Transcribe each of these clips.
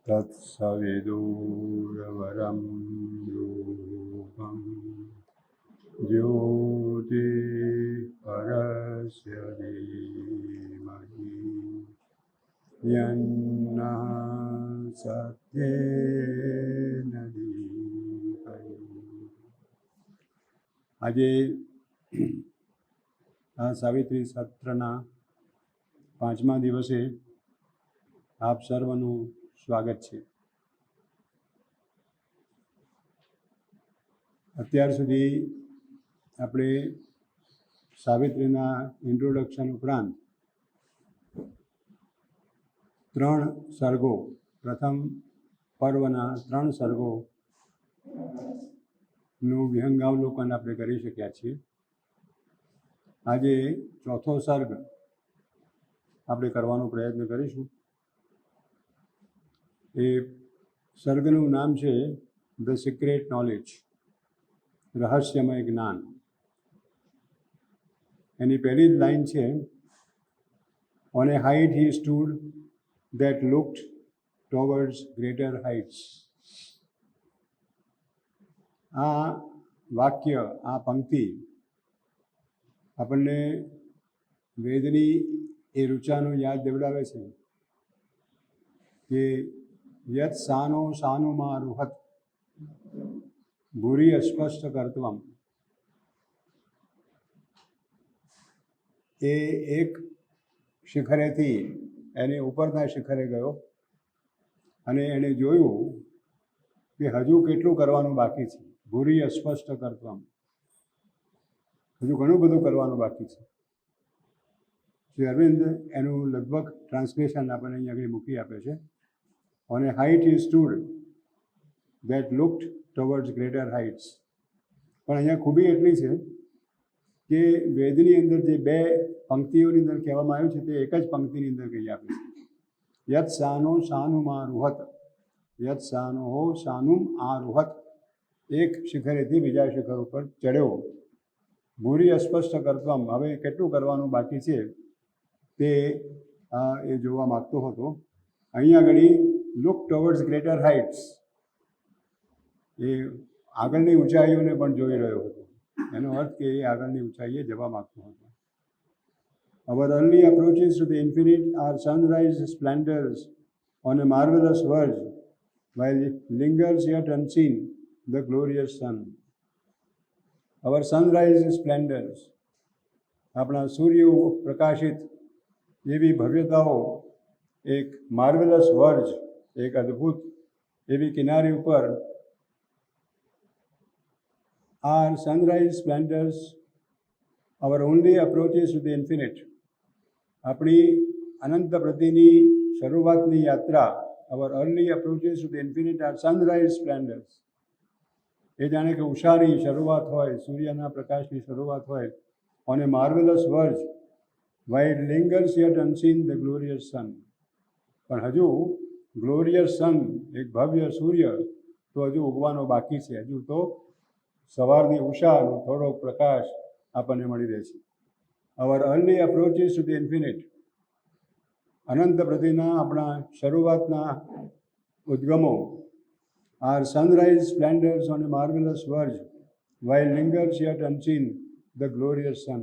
તત્સવિદુર્વરમ રૂપમ જ્યોતિ પરસ્ય ધીમહિ યન્નઃ સત્યેન દીપયતિ. આજે આ સાવિત્રી સત્રના 5મા દિવસે આપ સર્વનું સ્વાગત છે. અત્યાર સુધી આપણે સાવિત્રીના ઇન્ટ્રોડક્શન ઉપરાંત 3 સર્ગો, પ્રથમ પર્વના 3 સર્ગોનું વિહંગાવલોકન આપણે કરી શક્યા છીએ. આજે 4થો સર્ગ આપણે કરવાનો પ્રયત્ન કરીશું. એ સર્ગનું નામ છે ધ સિક્રેટ નોલેજ, રહસ્યમય જ્ઞાન. એની પહેલી જ લાઈન છે, on a height he stood that looked towards greater heights. આ વાક્ય, આ પંક્તિ આપણને વેદની એ ઋચાનું યાદ દેવડાવે છે કે યત સાનો સાનુમાં રૂહત ભૂરી અસ્પષ્ટ કર્તવમ. એ એક શિખરેથી એની ઉપરના શિખરે ગયો અને એણે જોયું કે હજુ કેટલું કરવાનું બાકી છે. ભૂરી અસ્પષ્ટ કર્તવમ, હજુ ઘણું બધું કરવાનું બાકી છે. શ્રી અરવિંદ એનું લગભગ ટ્રાન્સલેશન આપણને અહીં આગળ મૂકી આપે છે. On a height he stood that looked towards greater heights. પણ અહીંયા ખૂબી એટલી છે કે વેદની અંદર જે 2 પંક્તિઓની અંદર કહેવામાં આવ્યું છે તે એક જ પંક્તિની અંદર કહી આપે છે. યત સાનો સાનુમાં રૂહત, યત સાનો હો સાનુમ આરુહત. એક શિખરેથી બીજા શિખર ઉપર ચડ્યો. ભૂરી અસ્પષ્ટ કર્તવમ, હવે કેટલું કરવાનું બાકી છે તે એ જોવા માગતો હતો. અહીંયા આગળ લુક ટુવર્ડ્સ ગ્રેટર હાઇટ્સ, એ આગળની ઊંચાઈઓને પણ જોઈ રહ્યો હતો. એનો અર્થ કે એ આગળની ઊંચાઈએ જવા માગતો હતો. Our early approaches to the infinite are sunrise splendors on a marvelous verge, while it lingers yet unseen the glorious sun. Our sunrise splendors, આપણા સૂર્ય પ્રકાશિત એવી ભવ્યતાઓ એક માર્વેલસ વર્જ, એક અદ્ભુત એવી કિનારી ઉપર, are sunrise splendors, our only approaches to the infinite. આપણી અનંત પ્રતિની શરૂઆતની યાત્રા, our early approaches to the infinite are sunrise splendors. એ જાણે કે ઉષાની શરૂઆત હોય, સૂર્યના પ્રકાશની શરૂઆત હોય. on a marvelous verge, while it lingers yet unseen the glorious sun. પણ હજુ ગ્લોરિયસ સન, એક ભવ્ય સૂર્ય તો હજુ ઉગવાનો બાકી છે. હજુ તો સવારની ઉષાનો થોડો પ્રકાશ આપણને મળી રહે છે. Our early approaches to the infinite, અનંત પ્રતિના આપણા શરૂઆતના ઉદ્ગમો, are sunrise splendors on a marvelous verge, while lingers yet unseen the glorious sun.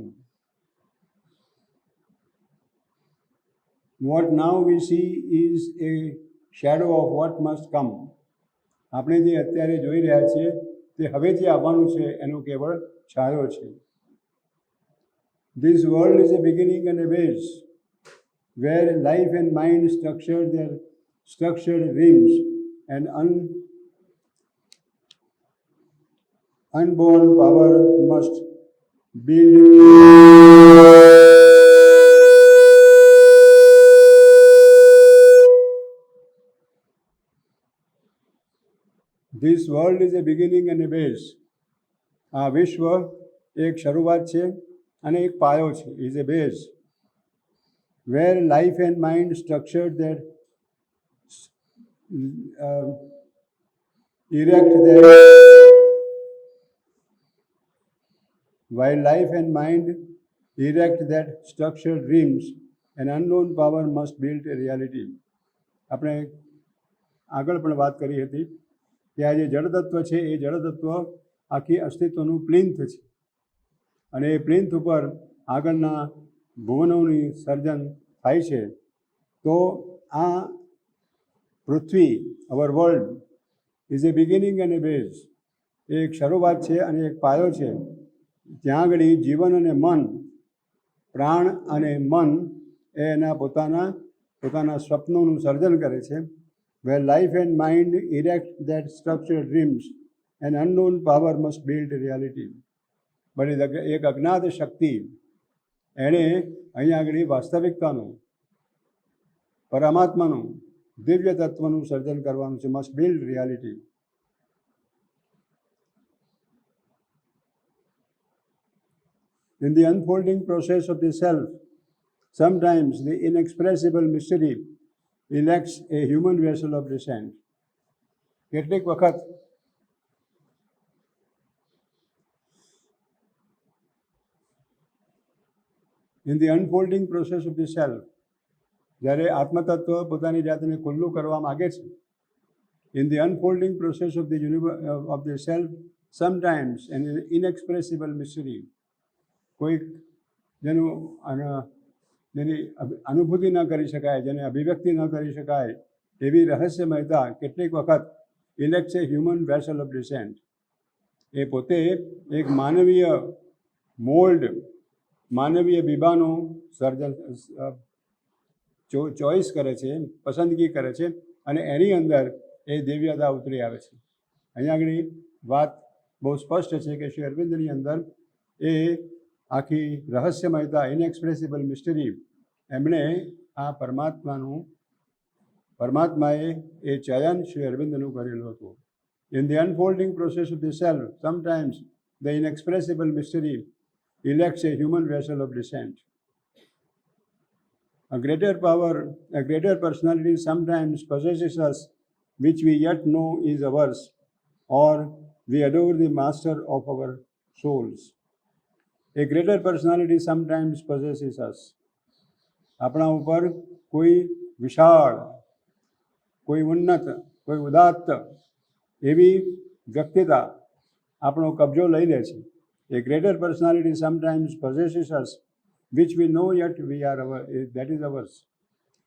What now we see is a shadow of what must come. આપણે જે અત્યારે જોઈ રહ્યા છીએ તે હવે જે આવવાનું છે એનો કેવળ છાયો છે. This world is a beginning and a base, where life and mind structure their structured rims, and unborn power must build. This world is a beginning and a base. આ વિશ્વ એક શરૂઆત છે અને એક પાયો છે, is a base, where life and mind structured their erect their while life and mind erect that structured dreams, an unknown power must build a reality. આપણે આગળ પણ વાત કરી હતી કે આ જે જળતત્વ છે એ જળતત્વ આખી અસ્તિત્વનું પ્લિન્થ છે અને એ પ્લિન્થ ઉપર આગળના ભુવનોની સર્જન થાય છે. તો આ પૃથ્વી, our world, is a beginning and a base. એ એક શરૂઆત છે અને એક પાયો છે. ત્યાં આગળ જીવન અને મન, પ્રાણ અને મન એ એના પોતાના સ્વપ્નોનું સર્જન કરે છે. Where life and mind erect that structure dreams, an unknown power must build reality. But એક અજ્ઞાત શક્તિ એણે અહીંયા આગળ વાસ્તવિકતાનું, પરમાત્માનું, દિવ્ય તત્વનું સર્જન કરવાનું છે. Must build reality. In the unfolding process of the self, sometimes the inexpressible mystery elects a human vessel of descent. કેટલીક વખત in the unfolding process of the self, જ્યારે આત્મતત્વ પોતાની જાતને ખુલ્લું કરવા માગે છે, in the unfolding process of the self, sometimes an inexpressible mystery, કોઈક જેની અનુભૂતિ ન કરી શકાય, જેને અભિવ્યક્તિ ન કરી શકાય એવી રહસ્યમયતા કેટલીક વખત ઇલેક્ટ્સ એ હ્યુમન વેસલ ઓફ ડિસેન્ટ. એ પોતે એક માનવીય મોલ્ડ, માનવીય બીબાનું સર્જન ચોઈસ કરે છે, પસંદગી કરે છે અને એની અંદર એ દિવ્યતા ઉતરી આવે છે. અહીંયા આગળ વાત બહુ સ્પષ્ટ છે કે શ્રી અરવિંદની અંદર એ આખી રહસ્યમયતા, ઇનએક્સપ્રેસિબલ મિસ્ટરી, એમણે આ પરમાત્માએ એ ચયન શ્રી અરવિંદનું કરેલું હતું. In the unfolding process of the self, sometimes the inexpressible mystery elects a human vessel of descent. A greater personality sometimes possesses us, which we yet know is ours, or we adore the master of our souls. A greater personality sometimes possesses us. આપણા ઉપર કોઈ વિશાળ, કોઈ ઉન્નત, કોઈ ઉદાત્ત એવી વ્યક્તિતા આપણો કબજો લઈ લે છે. A greater personality sometimes possesses us, which we know yet that is ours.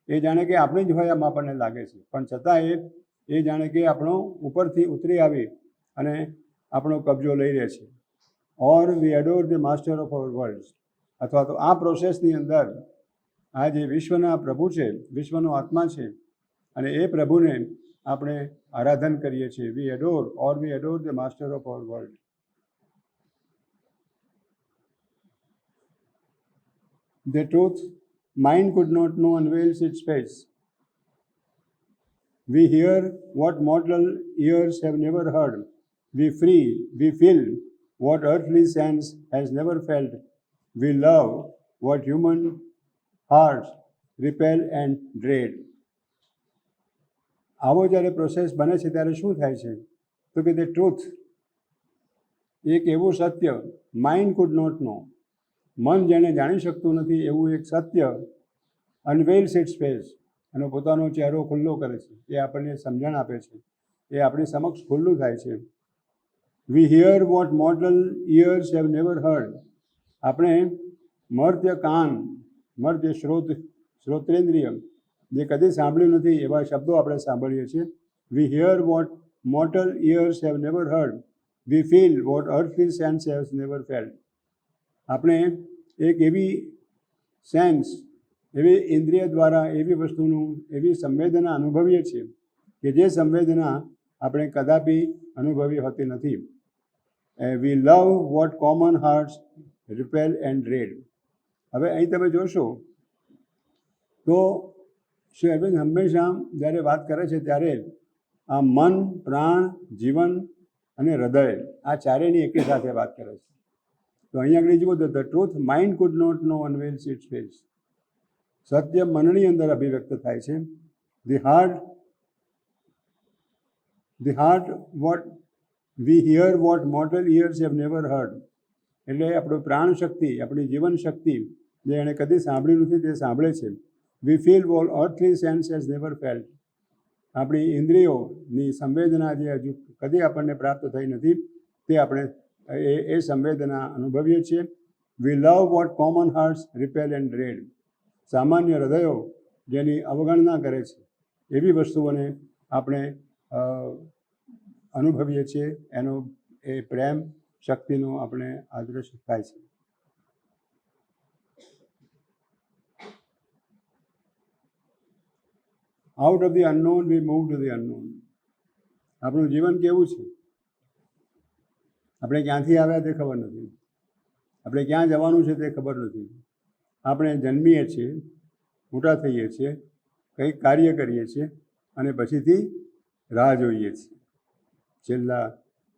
એ જાણે કે આપણે જ હોય એમ આપણને લાગે છે, પણ છતાં એ જાણે કે આપણો ઉપરથી ઉતરી આવી અને આપણો કબજો લઈ રહે છે. Or we adore the master of our world. અથવા તો આ પ્રોસેસની અંદર આ જે વિશ્વના પ્રભુ છે, વિશ્વનો આત્મા છે, અને એ પ્રભુને આપણે આરાધન કરીએ છીએ. We adore the master of our world. The truth mind could not know unveils its face. We hear what mortal ears have never heard. We feel what earthly sense has never felt. We love what human hearts repel and dread. આવો જ્યારે process બને છે ત્યારે શું થાય છે? તો કે the truth, એક એવું સત્ય, માઇન્ડ could not know, મન જેને જાણી શકતું નથી એવું એક સત્ય, અનવેલ્સ ઇટ્સ ફેસ, અને પોતાનો ચહેરો ખુલ્લો કરે છે. એ આપણને સમજણ આપે છે, એ આપણી સમક્ષ ખુલ્લું થાય છે. We hear what mortal ears have never heard. આપણે મર્ત્ય કાન, મર્ત્ય શ્રોત્રેન્દ્રિય, જે કદી સાંભળ્યું નથી એવા શબ્દો આપણે સાંભળીએ છીએ. We hear what mortal ears have never heard. We feel what earthly sense has never felt. આપણે એક એવી સેન્સ, એવી ઇન્દ્રિય દ્વારા એવી વસ્તુનું, એવી સંવેદના અનુભવીએ છીએ કે જે સંવેદના આપણે કદાપી અનુભવી હોતી નથી. વી લવ vote common hearts repel and ડ્રેડ. હવે અહીં તમે જોશો તો શ્રી અરવિંદ હંમેશા જ્યારે વાત કરે છે ત્યારે આ મન, પ્રાણ, જીવન અને હૃદય, આ ચારેયની એકી સાથે વાત કરે છે. તો અહીંયા આગળ જુઓ, the truth mind could not know unveils its face. સત્ય મનની અંદર અભિવ્યક્ત થાય છે. The heart what we hear what mortal ears have never heard. એટલે આપણું પ્રાણ શક્તિ, આપણી જીવન શક્તિ જે એણે કદી સાંભળ્યું નથી તે સાંભળે છે. We feel all earthly sense has never felt. આપણી ઇન્દ્રિયોની સંવેદના જે હજુ કદી આપણને પ્રાપ્ત થઈ નથી તે આપણે એ સંવેદના અનુભવીએ છીએ. વી લવ vote common hearts repel and ડ્રેડ. સામાન્ય હૃદયો જેની અવગણના કરે છે એવી વસ્તુઓને આપણે અનુભવીએ છીએ. એનો એ પ્રેમ શક્તિનો આપણે આદર્શ થાય છે. Out of the unknown V move to the unknown. આપણું જીવન કેવું છે? આપણે ક્યાંથી આવ્યા તે ખબર નથી, આપણે ક્યાં જવાનું છે તે ખબર નથી. આપણે જન્મીએ છીએ, મોટા થઈએ છીએ, કંઈક કાર્ય કરીએ છીએ અને પછીથી રાહ જોઈએ છીએ છેલ્લા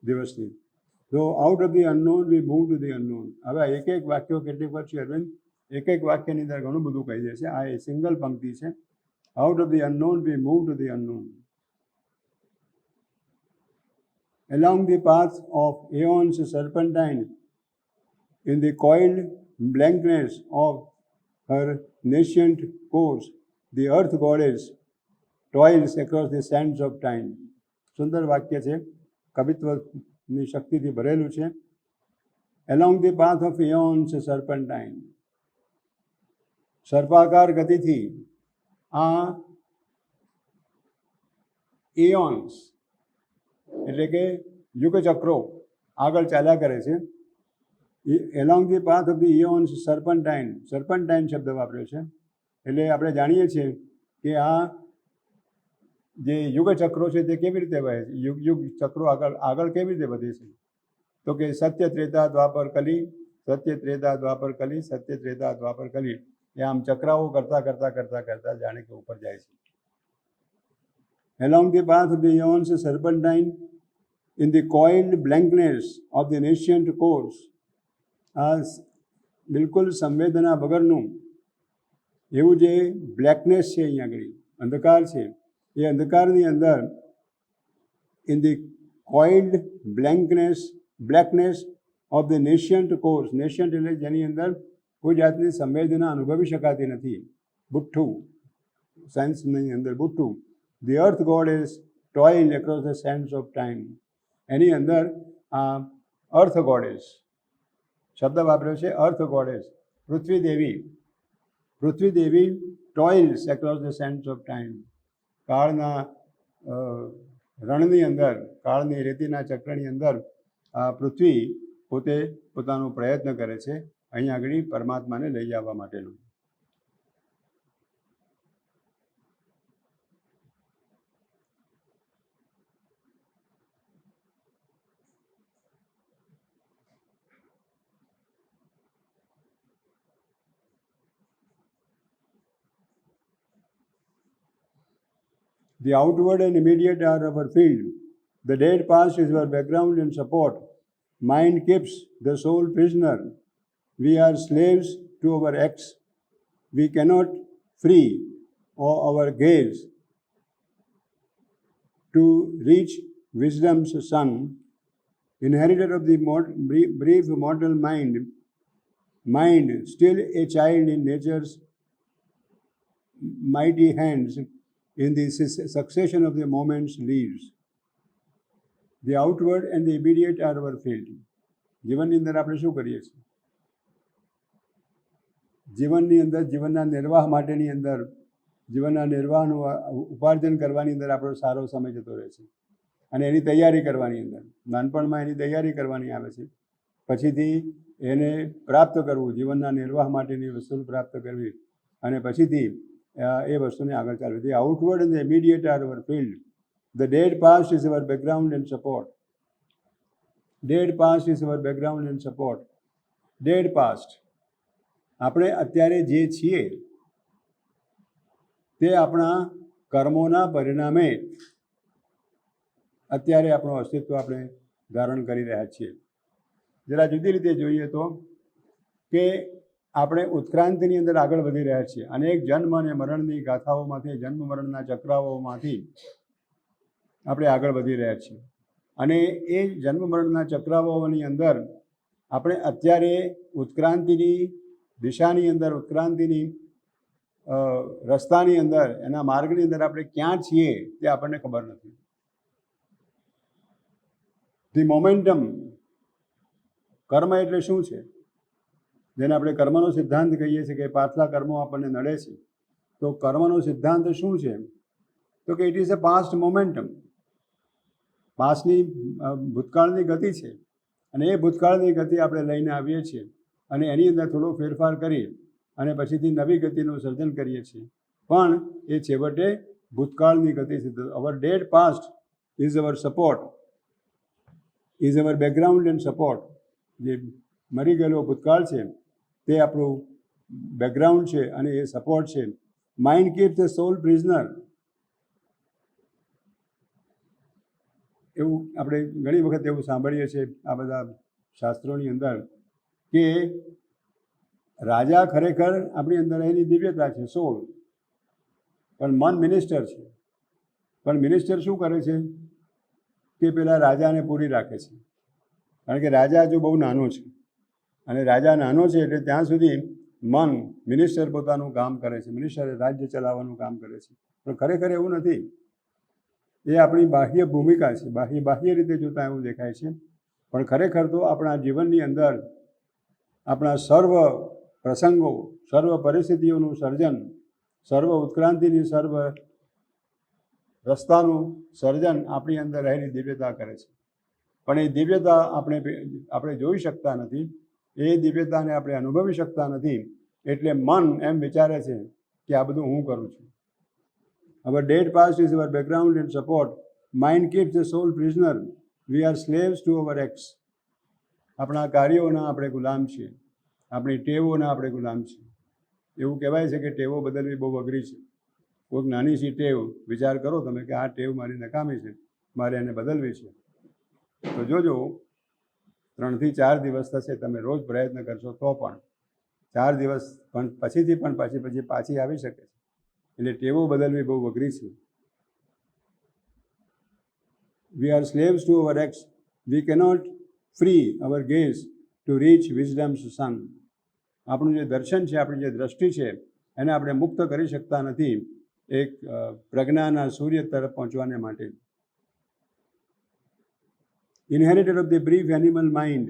દિવસની. તો out of the unknown V move to the unknown. હવે એક એક વાક્યો કેટલીક વાર છે અરવિંદ એક એક વાક્યની અંદર ઘણું બધું કહી દે છે. આ એ સિંગલ પંક્તિ છે. Out of the unknown V move to the unknown. Along the path of aeons serpentine, in the coiled blankness of her nascent course, the earth goddess toils across the sands of time. સુંદર વાક્ય છે, કવિત્વની શક્તિથી ભરેલું છે. Along the path of aeons serpentine. સર્પાકાર ગતિથી આ એઓન્સ એટલે કે યુગચક્રો આગળ ચાલ્યા કરે છે. Along the path of the aeons serpentine. Serpentine શબ્દ વાપર્યો છે. એટલે આપણે જાણીએ છીએ કે આ જે યુગચક્રો છે તે કેવી રીતે વહે છે. યુગ ચક્રો આગળ કેવી રીતે વધે છે? તો કે સત્ય ત્રેતા દ્વાપર કલી, સત્ય ત્રેતા દ્વાપર કલી, સત્ય ત્રેતા દ્વાપર કલી. એ આમ ચક્રાઓ કરતાં કરતાં કરતાં કરતાં જાણે કે ઉપર જાય છે. Along the path of the aeons serpentine, in the coiled blankness of the nascent course. આ બિલકુલ સંવેદના વગરનું એવું જે બ્લેકનેસ છે, અહીંયા આગળ અંધકાર છે, એ અંધકારની અંદર in the coiled blackness of the nascent course. Nascent એટલે જેની અંદર કોઈ જાતની સંવેદના અનુભવી શકાતી નથી, બુઠ્ઠું, સાયન્સની અંદર બુઠ્ઠું. The earth goddess toil across the sands of time. એની અંદર આ અર્થ ગોડેસ શબ્દ વાપર્યો છે. અર્થ ગોડેસ પૃથ્વી દેવી toils across the sands of time. કાળના રણની અંદર, કાળની રેતીના ચક્રની અંદર આ પૃથ્વી પોતે પોતાનો પ્રયત્ન કરે છે અહીંયા આગળ પરમાત્માને લઈ આવવા માટેનો. The outward and immediate are our field. The dead past is our background and support. Mind keeps the soul prisoner. We are slaves to our acts. We cannot free our gaze to reach wisdom's sun, inheritor of the brief mortal mind, still a child in nature's mighty hands. In the succession of the moments leaves. The outward and the immediate are our field. જીવનની અંદર આપણે શું કરીએ છીએ? જીવનની અંદર જીવનના નિર્વાહ માટેની અંદર જીવનના નિર્વાહનું ઉપાર્જન કરવાની અંદર આપણો સારો સમય જતો રહે છે અને એની તૈયારી કરવાની અંદર નાનપણમાં એની તૈયારી કરવાની આવે છે. પછીથી એને પ્રાપ્ત કરવું, જીવનના નિર્વાહ માટેની વસ્તુ પ્રાપ્ત કરવી અને પછીથી એ વસ્તુને આગળ ચાલવી. The outward and the immediate are our field. The dead past is our background and support. Dead past is our background and support. Dead past આપણે અત્યારે જે છીએ તે આપણા કર્મોના પરિણામે અત્યારે આપણું અસ્તિત્વ આપણે ધારણ કરી રહ્યા છીએ. જરા જુદી રીતે જોઈએ તો કે આપણે ઉત્ક્રાંતિની અંદર આગળ વધી રહ્યા છીએ. અનેક જન્મ અને મરણની ગાથાઓમાંથી, જન્મ મરણના ચક્રાઓમાંથી આપણે આગળ વધી રહ્યા છીએ અને એ જન્મ મરણના ચક્રાઓની અંદર આપણે અત્યારે ઉત્ક્રાંતિની દિશાની અંદર, ઉત્ક્રાંતિની રસ્તાની અંદર, એના માર્ગની અંદર આપણે ક્યાં છીએ તે આપણને ખબર નથી. ધી મોમેન્ટમ, કર્મ એટલે શું છે? જેને આપણે કર્મનો સિદ્ધાંત કહીએ છીએ કે પાછલા કર્મો આપણને નડે છે. તો કર્મનો સિદ્ધાંત શું છે? તો કે it is a past momentum. પાસ્ટની ભૂતકાળની ગતિ છે, અને એ ભૂતકાળની ગતિ આપણે લઈને આવીએ છીએ અને એની અંદર થોડો ફેરફાર કરી અને પછીથી નવી ગતિનું સર્જન કરીએ છીએ. પણ એ છેવટે ભૂતકાળની ગતિ છે. Our dead past is our support, is our background and support. જે મરી ગયેલો ભૂતકાળ છે તે આપણું બેકગ્રાઉન્ડ છે અને એ સપોર્ટ છે. Mind keeps the solve prisoner. એવું આપણે ઘણી વખત એવું સાંભળીએ છીએ આ બધા શાસ્ત્રોની અંદર કે રાજા ખરેખર આપણી અંદર એની દિવ્યતા છે, સોલ, પણ મન મિનિસ્ટર છે. પણ મિનિસ્ટર શું કરે છે કે પેલા રાજાને પૂરી રાખે છે. કારણ કે રાજા હજુ બહુ નાનો છે, અને રાજા નાનો છે એટલે ત્યાં સુધી મન મિનિસ્ટર પોતાનું કામ કરે છે, મિનિસ્ટર રાજ્ય ચલાવવાનું કામ કરે છે. પણ ખરેખર એવું નથી. એ આપણી બાહ્ય ભૂમિકા છે, બાહ્ય રીતે જોતાં એવું દેખાય છે, પણ ખરેખર તો આપણા જીવનની અંદર આપણા સર્વ પ્રસંગો, સર્વ પરિસ્થિતિઓનું સર્જન, સર્વ ઉત્ક્રાંતિની, સર્વ રસ્તાનું સર્જન આપણી અંદર રહેલી દિવ્યતા કરે છે. પણ એ દિવ્યતા આપણે જોઈ શકતા નથી, એ દિવ્યતાને આપણે અનુભવી શકતા નથી. એટલે મન એમ વિચારે છે કે આ બધું હું કરું છું. Our dead past is our background and support. Mind keeps the soul prisoner. We are slaves to our acts. આપણા કાર્યોના આપણે ગુલામ છીએ, આપણી ટેવોના આપણે ગુલામ છીએ. એવું કહેવાય છે કે ટેવો બદલવી બહુ અઘરી છે. કોઈક નાની સી ટેવ વિચાર કરો તમે કે આ ટેવ મારી નકામી છે, મારે એને બદલવી છે. તો જોજો 3 થી 4 દિવસ થશે, તમે રોજ પ્રયત્ન કરશો તો પણ 4 દિવસ પણ પછીથી પણ પાછી આવી શકે છે. એટલે ટેવો બદલવી બહુ અઘરી છે. We are slaves to our acts. We cannot free our gaze to reach wisdom's sun. આપણું જે દર્શન છે, આપણી જે દ્રષ્ટિ છે, એને આપણે મુક્ત કરી શકતા નથી એક પ્રજ્ઞાના સૂર્ય તરફ પહોંચવાને માટે. Inherited of the brief animal mind.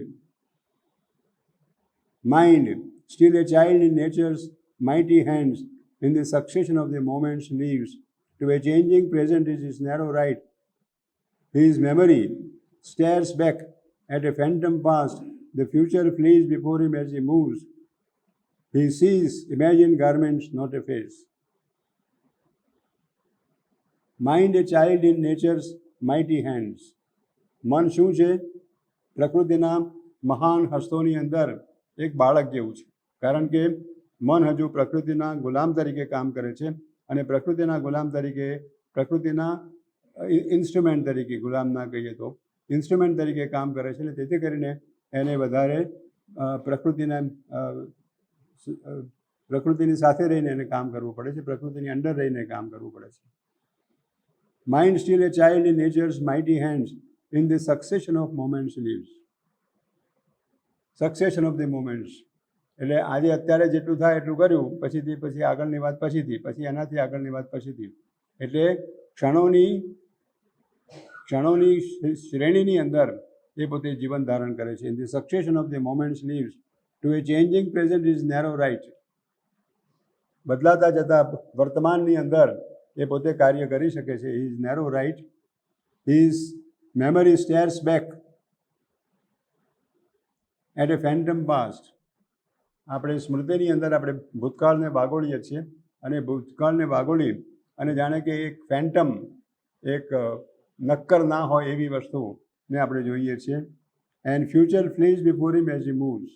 Mind, still a child in nature's mighty hands, in the succession of the moments leaves to a changing present is his narrow right. His memory stares back at a phantom past. The future flees before him as he moves. He sees imagined garments, not a face. Mind a child in nature's mighty hands. મન શું છે? પ્રકૃતિના મહાન હસ્તોની અંદર એક બાળક જેવું છે. કારણ કે મન હજુ પ્રકૃતિના ગુલામ તરીકે કામ કરે છે, અને પ્રકૃતિના ગુલામ તરીકે, પ્રકૃતિના ઇન્સ્ટ્રુમેન્ટ તરીકે, ગુલામ ના કહીએ તો ઇન્સ્ટ્રુમેન્ટ તરીકે કામ કરે છે. એટલે તેથી કરીને એને વધારે પ્રકૃતિની સાથે રહીને એને કામ કરવું પડે છે, પ્રકૃતિની અંડર રહીને કામ કરવું પડે છે. Mind steel A child in nature's mighty hands, in the succession of moments lives. Succession of the moments. એટલે આજે અત્યારે જેટલું થાય એટલું કર્યું, પછી આગળની વાત પછીથી, પછી એનાથી આગળની વાત પછીથી. એટલે ક્ષણોની શ્રેણીની અંદર એ પોતે જીવન ધારણ કરે છે. In the succession of the moments lives. To a changing present is narrow right. બદલાતા જતા વર્તમાનની અંદર એ પોતે કાર્ય કરી શકે છે. He is narrow right. His memory stares back at a phantom past. આપણે સ્મૃતિની અંદર આપણે ભૂતકાળને વાગોળીએ છીએ, અને ભૂતકાળને વાગોળી અને જાણે કે એક ફેન્ટમ, એક નક્કર ના હોય એવી વસ્તુને આપણે જોઈએ છીએ. And future flees before him as he moves.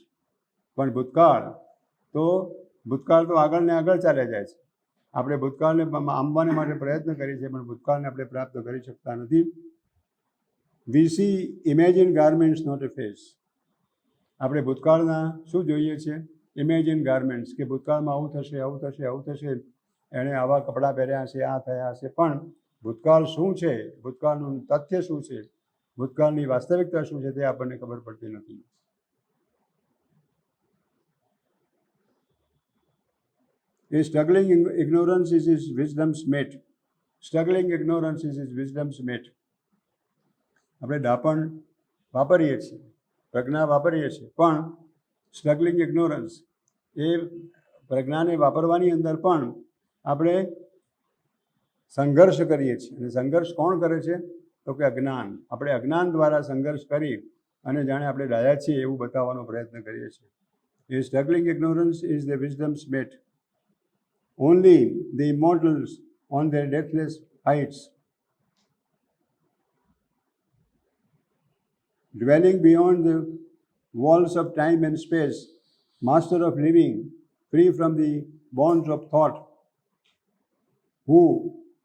પણ ભૂતકાળ તો આગળ ને આગળ ચાલ્યા જાય છે. આપણે ભૂતકાળને આંબવાને માટે પ્રયત્ન કરીએ છીએ, પણ ભૂતકાળને આપણે પ્રાપ્ત કરી શકતા નથી. We see imagined garments, not a face. આપણે ભૂતકાળના શું જોઈએ છીએ? ઇમેજિન ગાર્મેન્ટ્સ, કે ભૂતકાળમાં આવું થશે, આવું થશે, આવું થશે, એણે આવા કપડાં પહેર્યા હશે, આ થયા હશે. પણ ભૂતકાળ શું છે, ભૂતકાળનું તથ્ય શું છે, ભૂતકાળની વાસ્તવિકતા શું છે, તે આપણને ખબર પડતી નથી. A struggling ignorance is is wisdom's mate. Struggling ignorance is is wisdom's mate. આપણે ડાપણ વાપરીએ છીએ, પ્રજ્ઞા વાપરીએ છીએ, પણ સ્ટ્રગલિંગ ઇગ્નોરન્સ એ પ્રજ્ઞાને વાપરવાની અંદર પણ આપણે સંઘર્ષ કરીએ છીએ. અને સંઘર્ષ કોણ કરે છે? તો કે અજ્ઞાન. આપણે અજ્ઞાન દ્વારા સંઘર્ષ કરી અને જાણે આપણે ડાયા છીએ એવું બતાવવાનો પ્રયત્ન કરીએ છીએ. A struggling ignorance is the wisdom's mate. Only the immortals on their deathless heights, dwelling beyond the walls of time and space, master of living, free from the bonds of thought, who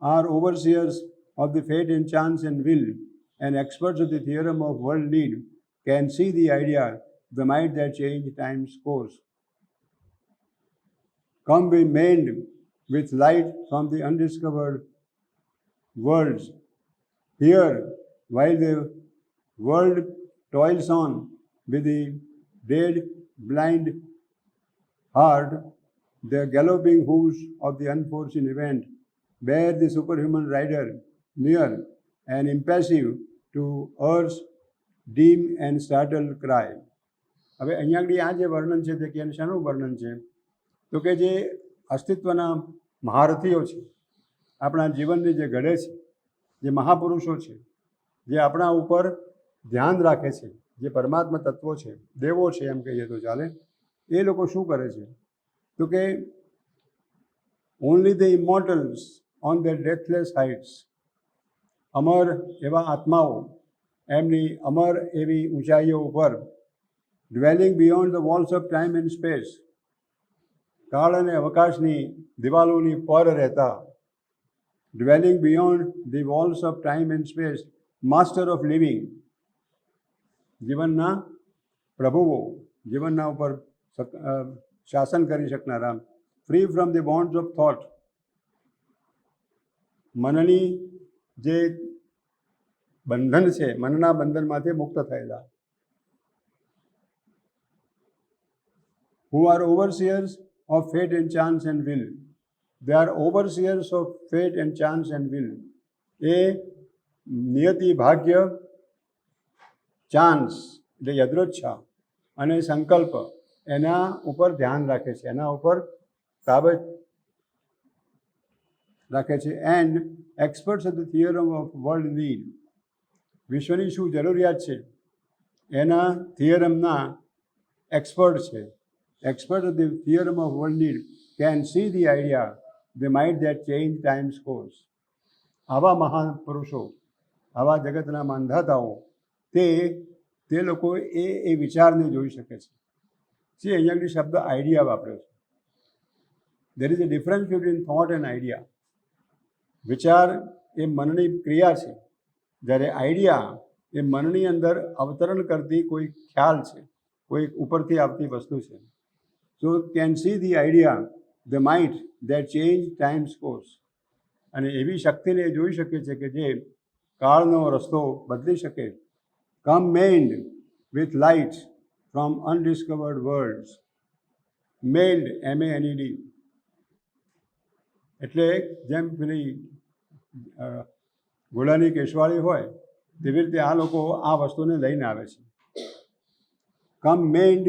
are overseers of the fate and chance and will, and experts of the theorem of world need, can see the idea, the might that change time's course. Come be made with light from the undiscovered worlds. Here, while the world toils on with the dead, blind heart, the galloping hoofs of the unforeseen event bear the superhuman rider near and impassive to earth's dim and startled cry. હવે અહીંયા આગળ આ જે વર્ણન છે તે કે શાનું વર્ણન છે? તો કે જે અસ્તિત્વના મહારથીઓ છે, આપણા જીવનને જે ઘડે છે, જે મહાપુરુષો છે, જે આપણા ઉપર ધ્યાન રાખે છે, જે પરમાત્મા તત્વો છે, દેવો છે એમ કહીએ તો ચાલે, એ લોકો શું કરે છે? તો કે only the immortals on the deathless heights, અમર એવા આત્માઓ એમની અમર એવી ઊંચાઈઓ ઉપર, dwelling beyond the walls of time and space, કાળ અને અવકાશની દિવાલોની પર રહેતા, dwelling beyond the walls of time and space, master of living, જીવનના પ્રભુઓ, જીવનના ઉપર શાસન કરી શકનારા, free from the bonds of thought, મનની જે બંધન છે, મનના બંધનમાંથી મુક્ત થયેલા, who are overseers of fate and chance and will. They are overseers of fate and chance and will. એ નિયતિ, ભાગ્ય, ચાન્સ એટલે યદૃચ્છા અને સંકલ્પ એના ઉપર ધ્યાન રાખે છે, એના ઉપર કાબજ રાખે છે. And experts of the theorem of world need, વિશ્વની શું જરૂરિયાત છે એના થિયરમના એક્સપર્ટ છે. Experts of the theorem of world need can see the idea, the might that change time's course. આવા મહાપુરુષો, આવા જગતના માંધાતાઓ તે લોકો એ વિચારને જોઈ શકે છે. જે અહીંયા શબ્દ આઈડિયા વાપર્યો છે. There is a difference between thought and idea. વિચાર એ મનની ક્રિયા છે, જ્યારે આઈડિયા એ મનની અંદર અવતરણ કરતી કોઈ ખ્યાલ છે, કોઈ ઉપરથી આવતી વસ્તુ છે. So can see the idea, the might that change time's course. અને એવી શક્તિને જોઈ શકે છે કે જે કાળનો રસ્તો બદલી શકે. Come made with light from undiscovered worlds. Made, M-A-N-E-D. એટલે જેમ પેલી ઘોડાની કેશવાળી હોય તેવી રીતે આ લોકો આ વસ્તુને લઈને આવે છે. Come made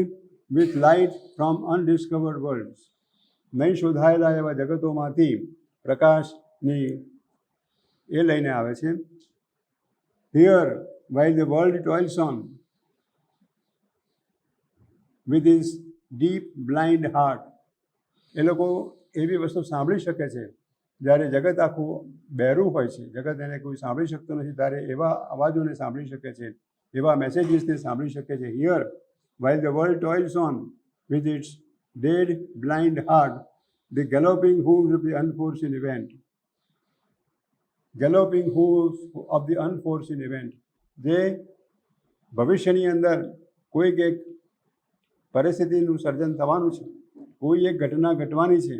with light from undiscovered worlds. નહીં શોધાયેલા એવા જગતોમાંથી પ્રકાશની એ લઈને આવે છે. Here, while the world toils on with his deep blind heart, એ લોકો એવી વસ્તુ સાંભળી શકે છે જ્યારે જગત આખું બહેરું હોય છે, જગત એને કોઈ સાંભળી શકતું નથી, ત્યારે એવા અવાજોને સાંભળી શકે છે, એવા મેસેજીસને સાંભળી શકે છે. Here, while the world toils on with its dead, blind heart, the galloping hooves of the unforeseen event. Galloping hooves of the unforeseen event. જે ભવિષ્યની અંદર કોઈક એક પરિસ્થિતિનું સર્જન થવાનું છે, કોઈ એક ઘટના ઘટવાની છે,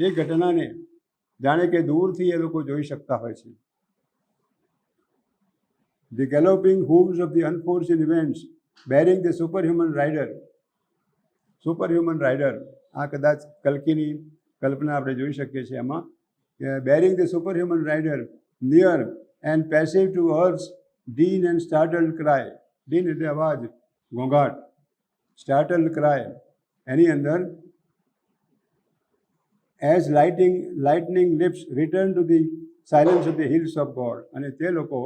એ ઘટનાને જાણે કે દૂરથી એ લોકો જોઈ શકતા હોય છે. The galloping hooves of the unforeseen events bearing the superhuman rider. Superhuman rider, આ કદાચ કલ્કીની કલ્પના આપણે જોઈ શકીએ છીએ એમાં bearing the superhuman rider near and passive to earth din and startled cry. Din એટલે અવાજ, ઘોંઘાટ. સ્ટાર્ટલ્ડ ક્રાય એની અંદર as lightning leaps return to the silence of the hills of God. અને તે લોકો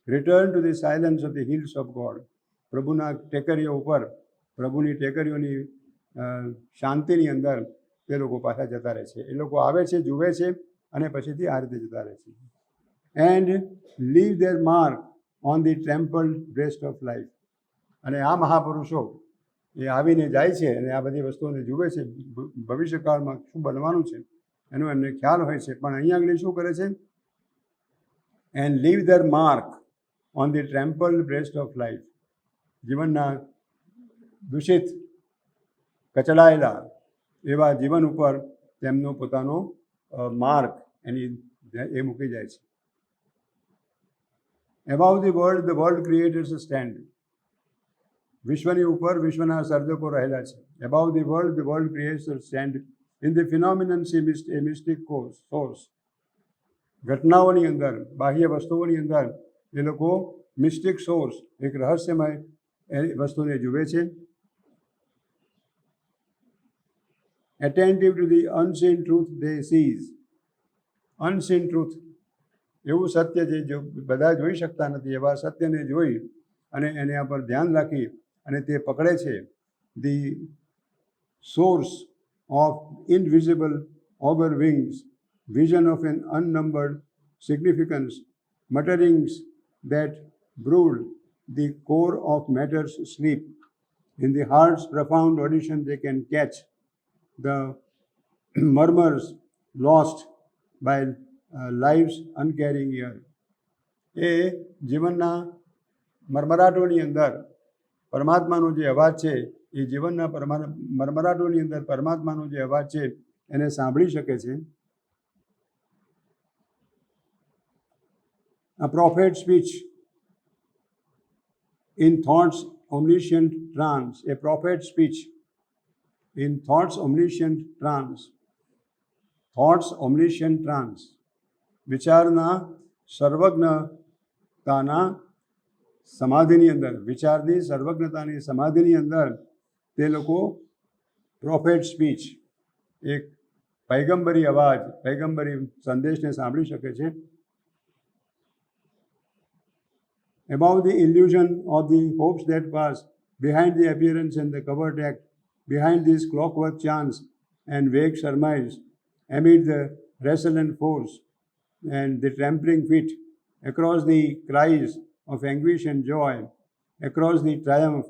return to the silence of the hills of God, પ્રભુના ટેકરીઓ ઉપર, પ્રભુની ટેકરીઓની શાંતિની અંદર તે લોકો પાછા જતા રહે છે. એ લોકો આવે છે, જુએ છે અને પછીથી આ રીતે જતા રહે છે. And leave their mark on the trampled breast of life. અને આ મહાપુરુષો એ આવીને જાય છે અને આ બધી વસ્તુઓને જુએ છે, ભવિષ્યકાળમાં શું બનવાનું છે એનો એમને ખ્યાલ હોય છે. પણ અહીંયા આગળ શું કરે છે? And leave their mark on the trampled breast of life. જીવનના દૂષિત, કચડાયેલા એવા જીવન ઉપર તેમનો પોતાનો માર્ક એ મૂકી જાય છે. Above the world creators stand. વિશ્વની ઉપર વિશ્વના સર્જકો રહેલા છે. Above the world creators stand in the phenomenon a mystic source. ઘટનાઓની અંદર, બાહ્ય વસ્તુઓની અંદર એ લોકો મિસ્ટિક સોર્સ, એક રહસ્યમય એ વસ્તુને જુએ છે. attentive to the unseen truth they seize. unseen truth એવું સત્ય જે બધા જોઈ શકતા નથી એવા સત્યને જોઈ અને એના પર ધ્યાન રાખી અને તે પકડે છે. The source of invisible augur wings, vision of an unnumbered significance, mutterings that brood the core of matter's sleep. In the heart's profound audition they can catch the murmurs lost by life's uncaring ear. એ જીવનના મરમરાટોની અંદર પરમાત્માનો જે અવાજ છે, એ જીવનના મરમરાટોની અંદર પરમાત્માનો જે અવાજ છે એને સાંભળી શકે છે. A prophet speech in thoughts omniscient trance. A prophet speech in thoughts omniscient trance. Thoughts omniscient trance. વિચારના સર્વજ્ઞતાના સમાધિની અંદર, વિચારની સર્વજ્ઞતાની સમાધિની અંદર તે લોકો પ્રોફેટ સ્પીચ, એક પૈગંબરી અવાજ, પૈગંબરી સંદેશને સાંભળી શકે છે. Above the illusion of the hopes that pass, behind the appearance and the covert act, behind these clockwork chants and vague surmise, amid the resonant force and the trampling feet, across the cries of anguish and joy, across the triumph,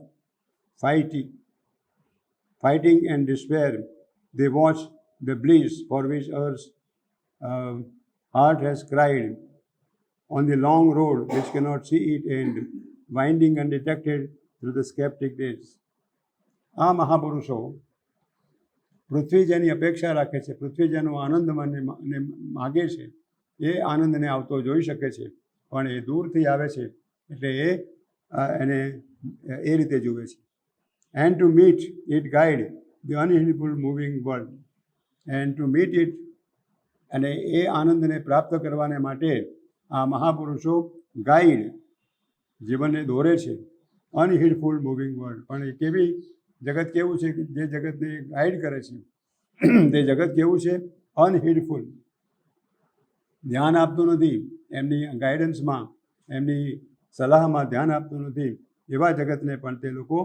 fighting and despair, they watch the bliss for which earth's heart has cried, on the long road which cannot see it end, winding undetected through the skeptic days. આ મહાપુરુષો પૃથ્વી જેની અપેક્ષા રાખે છે, પૃથ્વી જેનો આનંદ માગે છે, એ આનંદને આવતો જોઈ શકે છે, પણ એ દૂરથી આવે છે એટલે એને એ રીતે જુએ છે. And to meet it guide the unheedful moving world. And to meet it, અને એ આનંદને પ્રાપ્ત કરવાને માટે આ મહાપુરુષો ગાઈડ, જીવનને દોરે છે. અનહિડફુલ મૂવિંગ વર્લ્ડ, પણ એ કેવી જગત કેવું છે કે જે જગતને ગાઈડ કરે છે તે જગત કેવું છે? અનહિડફુલ, ધ્યાન આપતું નથી એમની ગાઈડન્સમાં, એમની સલાહમાં ધ્યાન આપતું નથી. એવા જગતને પણ તે લોકો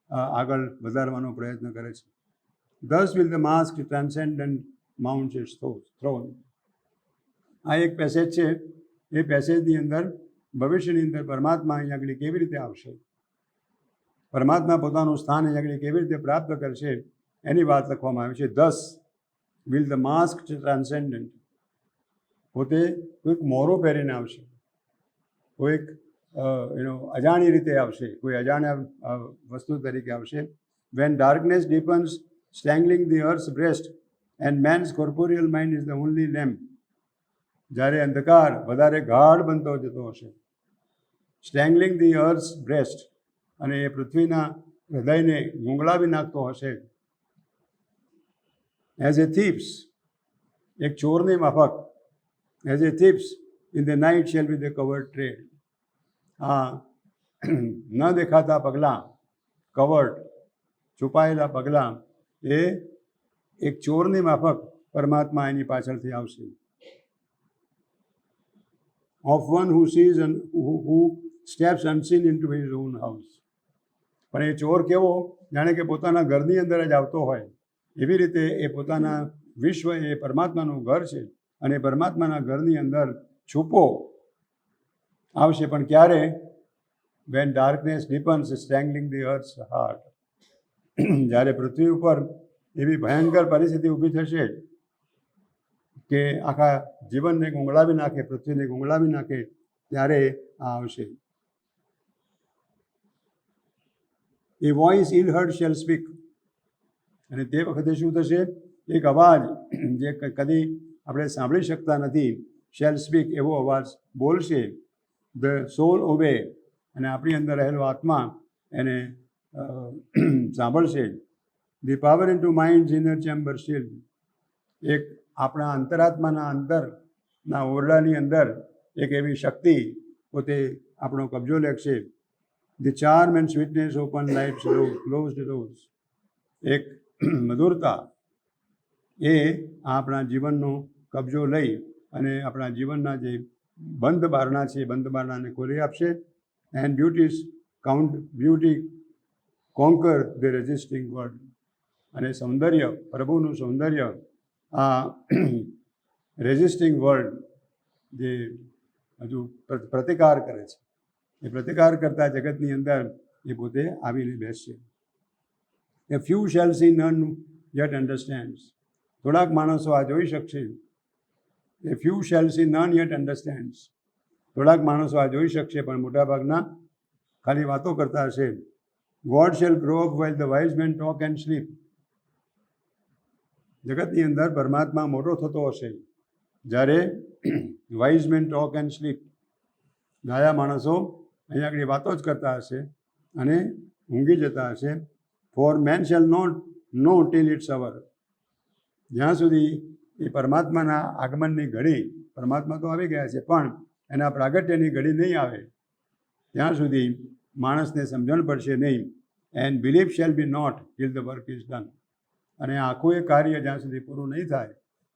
આગળ વધારવાનો પ્રયત્ન કરે છે. Thus will the masked transcendent mount its throne. આ એક પેસેજ છે. એ પેસેજની અંદર ભવિષ્યની અંદર પરમાત્મા અહીંયા આગળ કેવી રીતે આવશે, પરમાત્મા પોતાનું સ્થાન અહીંયા આગળ કેવી રીતે પ્રાપ્ત કરશે એની વાત લખવામાં આવી છે. Thus will the masked transcendent, પોતે કોઈક મોરો પહેરીને આવશે, કોઈક અજાણી રીતે આવશે, કોઈ અજાણ્યા વસ્તુ તરીકે આવશે. When darkness deepens, strangling the earth's breast, and man's corporeal mind is the only lamp. જ્યારે અંધકાર વધારે ગાઢ બનતો જતો હશે, સ્ટ્રેંગલિંગ ધી અર્થ્સ બ્રેસ્ટ, અને એ પૃથ્વીના હૃદયને ગુંગળાવી નાખતો હશે. એઝ એ થીપ્સ, એક ચોરની માફક as a thrips in the night shall be the covered trade. આ ન દેખાતા પગલાં, કવર્ડ, છુપાયેલા પગલાં, એ એક ચોરની માફક પરમાત્મા એની પાછળથી આવશે. Of one who sees and who steps unseen into his own house. પણ એ ચોર કેવો? જાણે કે પોતાના ઘરની અંદર જ આવતો હોય. એવી રીતે એ પોતાના વિશ્વ એ પરમાત્માનું ઘર છે અને પરમાત્માના ઘરની અંદર છુપો આવશે. પણ ક્યારે? When darkness deepens strangling the earth's heart. જ્યારે પૃથ્વી ઉપર એવી ભયંકર પરિસ્થિતિ ઊભી થશે કે આખા જીવનને ગુંગળાવી નાખે, પૃથ્વીને ગુંગળાવી નાખે, ત્યારે આ આવશે. એ વોઇસ ઇલ હર્ડ શેલ સ્પીક. અને તે વખતે શું થશે? એક અવાજ જે કદી આપણે સાંભળી શકતા નથી, શેલ સ્પીક, એવો અવાજ બોલશે. The solve obey. અને આપણી અંદર રહેલો આત્મા એને સાંભળશે. The power in to mind inner chamber shield. એક આપણા અંતરાત્માના અંદરના ઓરડાની અંદર એક એવી શક્તિ પોતે આપણો કબજો લેશે. The charm and sweetness open lifes closed doors. એક મધુરતા એ આપણા જીવનનો કબજો લઈ અને આપણા જીવનના જે બંધ બારણા છે એ બંધ બારણાને ખોલી આપશે. And beauty conquer the resisting world. અને સૌંદર્ય, પ્રભુનું સૌંદર્ય આ રેઝિસ્ટિંગ વર્લ્ડ જે હજુ પ્રતિકાર કરે છે, એ પ્રતિકાર કરતા જગતની અંદર એ પોતે આવીને બેસશે. A few shall see none yet understands. થોડાક માણસો આ જોઈ શકશે. A few shall see none yet understands. થોડાક માણસો આ જોઈ શકશે, પણ મોટાભાગના ખાલી વાતો કરતા હશે. God shall grow up while the wise man talk and sleep. જગતની અંદર પરમાત્મા મોટો થતો હશે જ્યારે wise man talk and sleep. ગાયા માણસો અહીંયા આગળ વાતો જ કરતા હશે અને ઊંઘી જતા હશે. For men shall not know till its hour. જ્યાં સુધી એ પરમાત્માના આગમનની ઘડી, પરમાત્મા તો આવી ગયા છે પણ એના પ્રાગટ્યની ઘડી નહીં આવે ત્યાં સુધી માણસને સમજણ પડશે નહીં. And belief shall be not till the work is done. અને આખું એ કાર્ય જ્યાં સુધી પૂરું નહીં થાય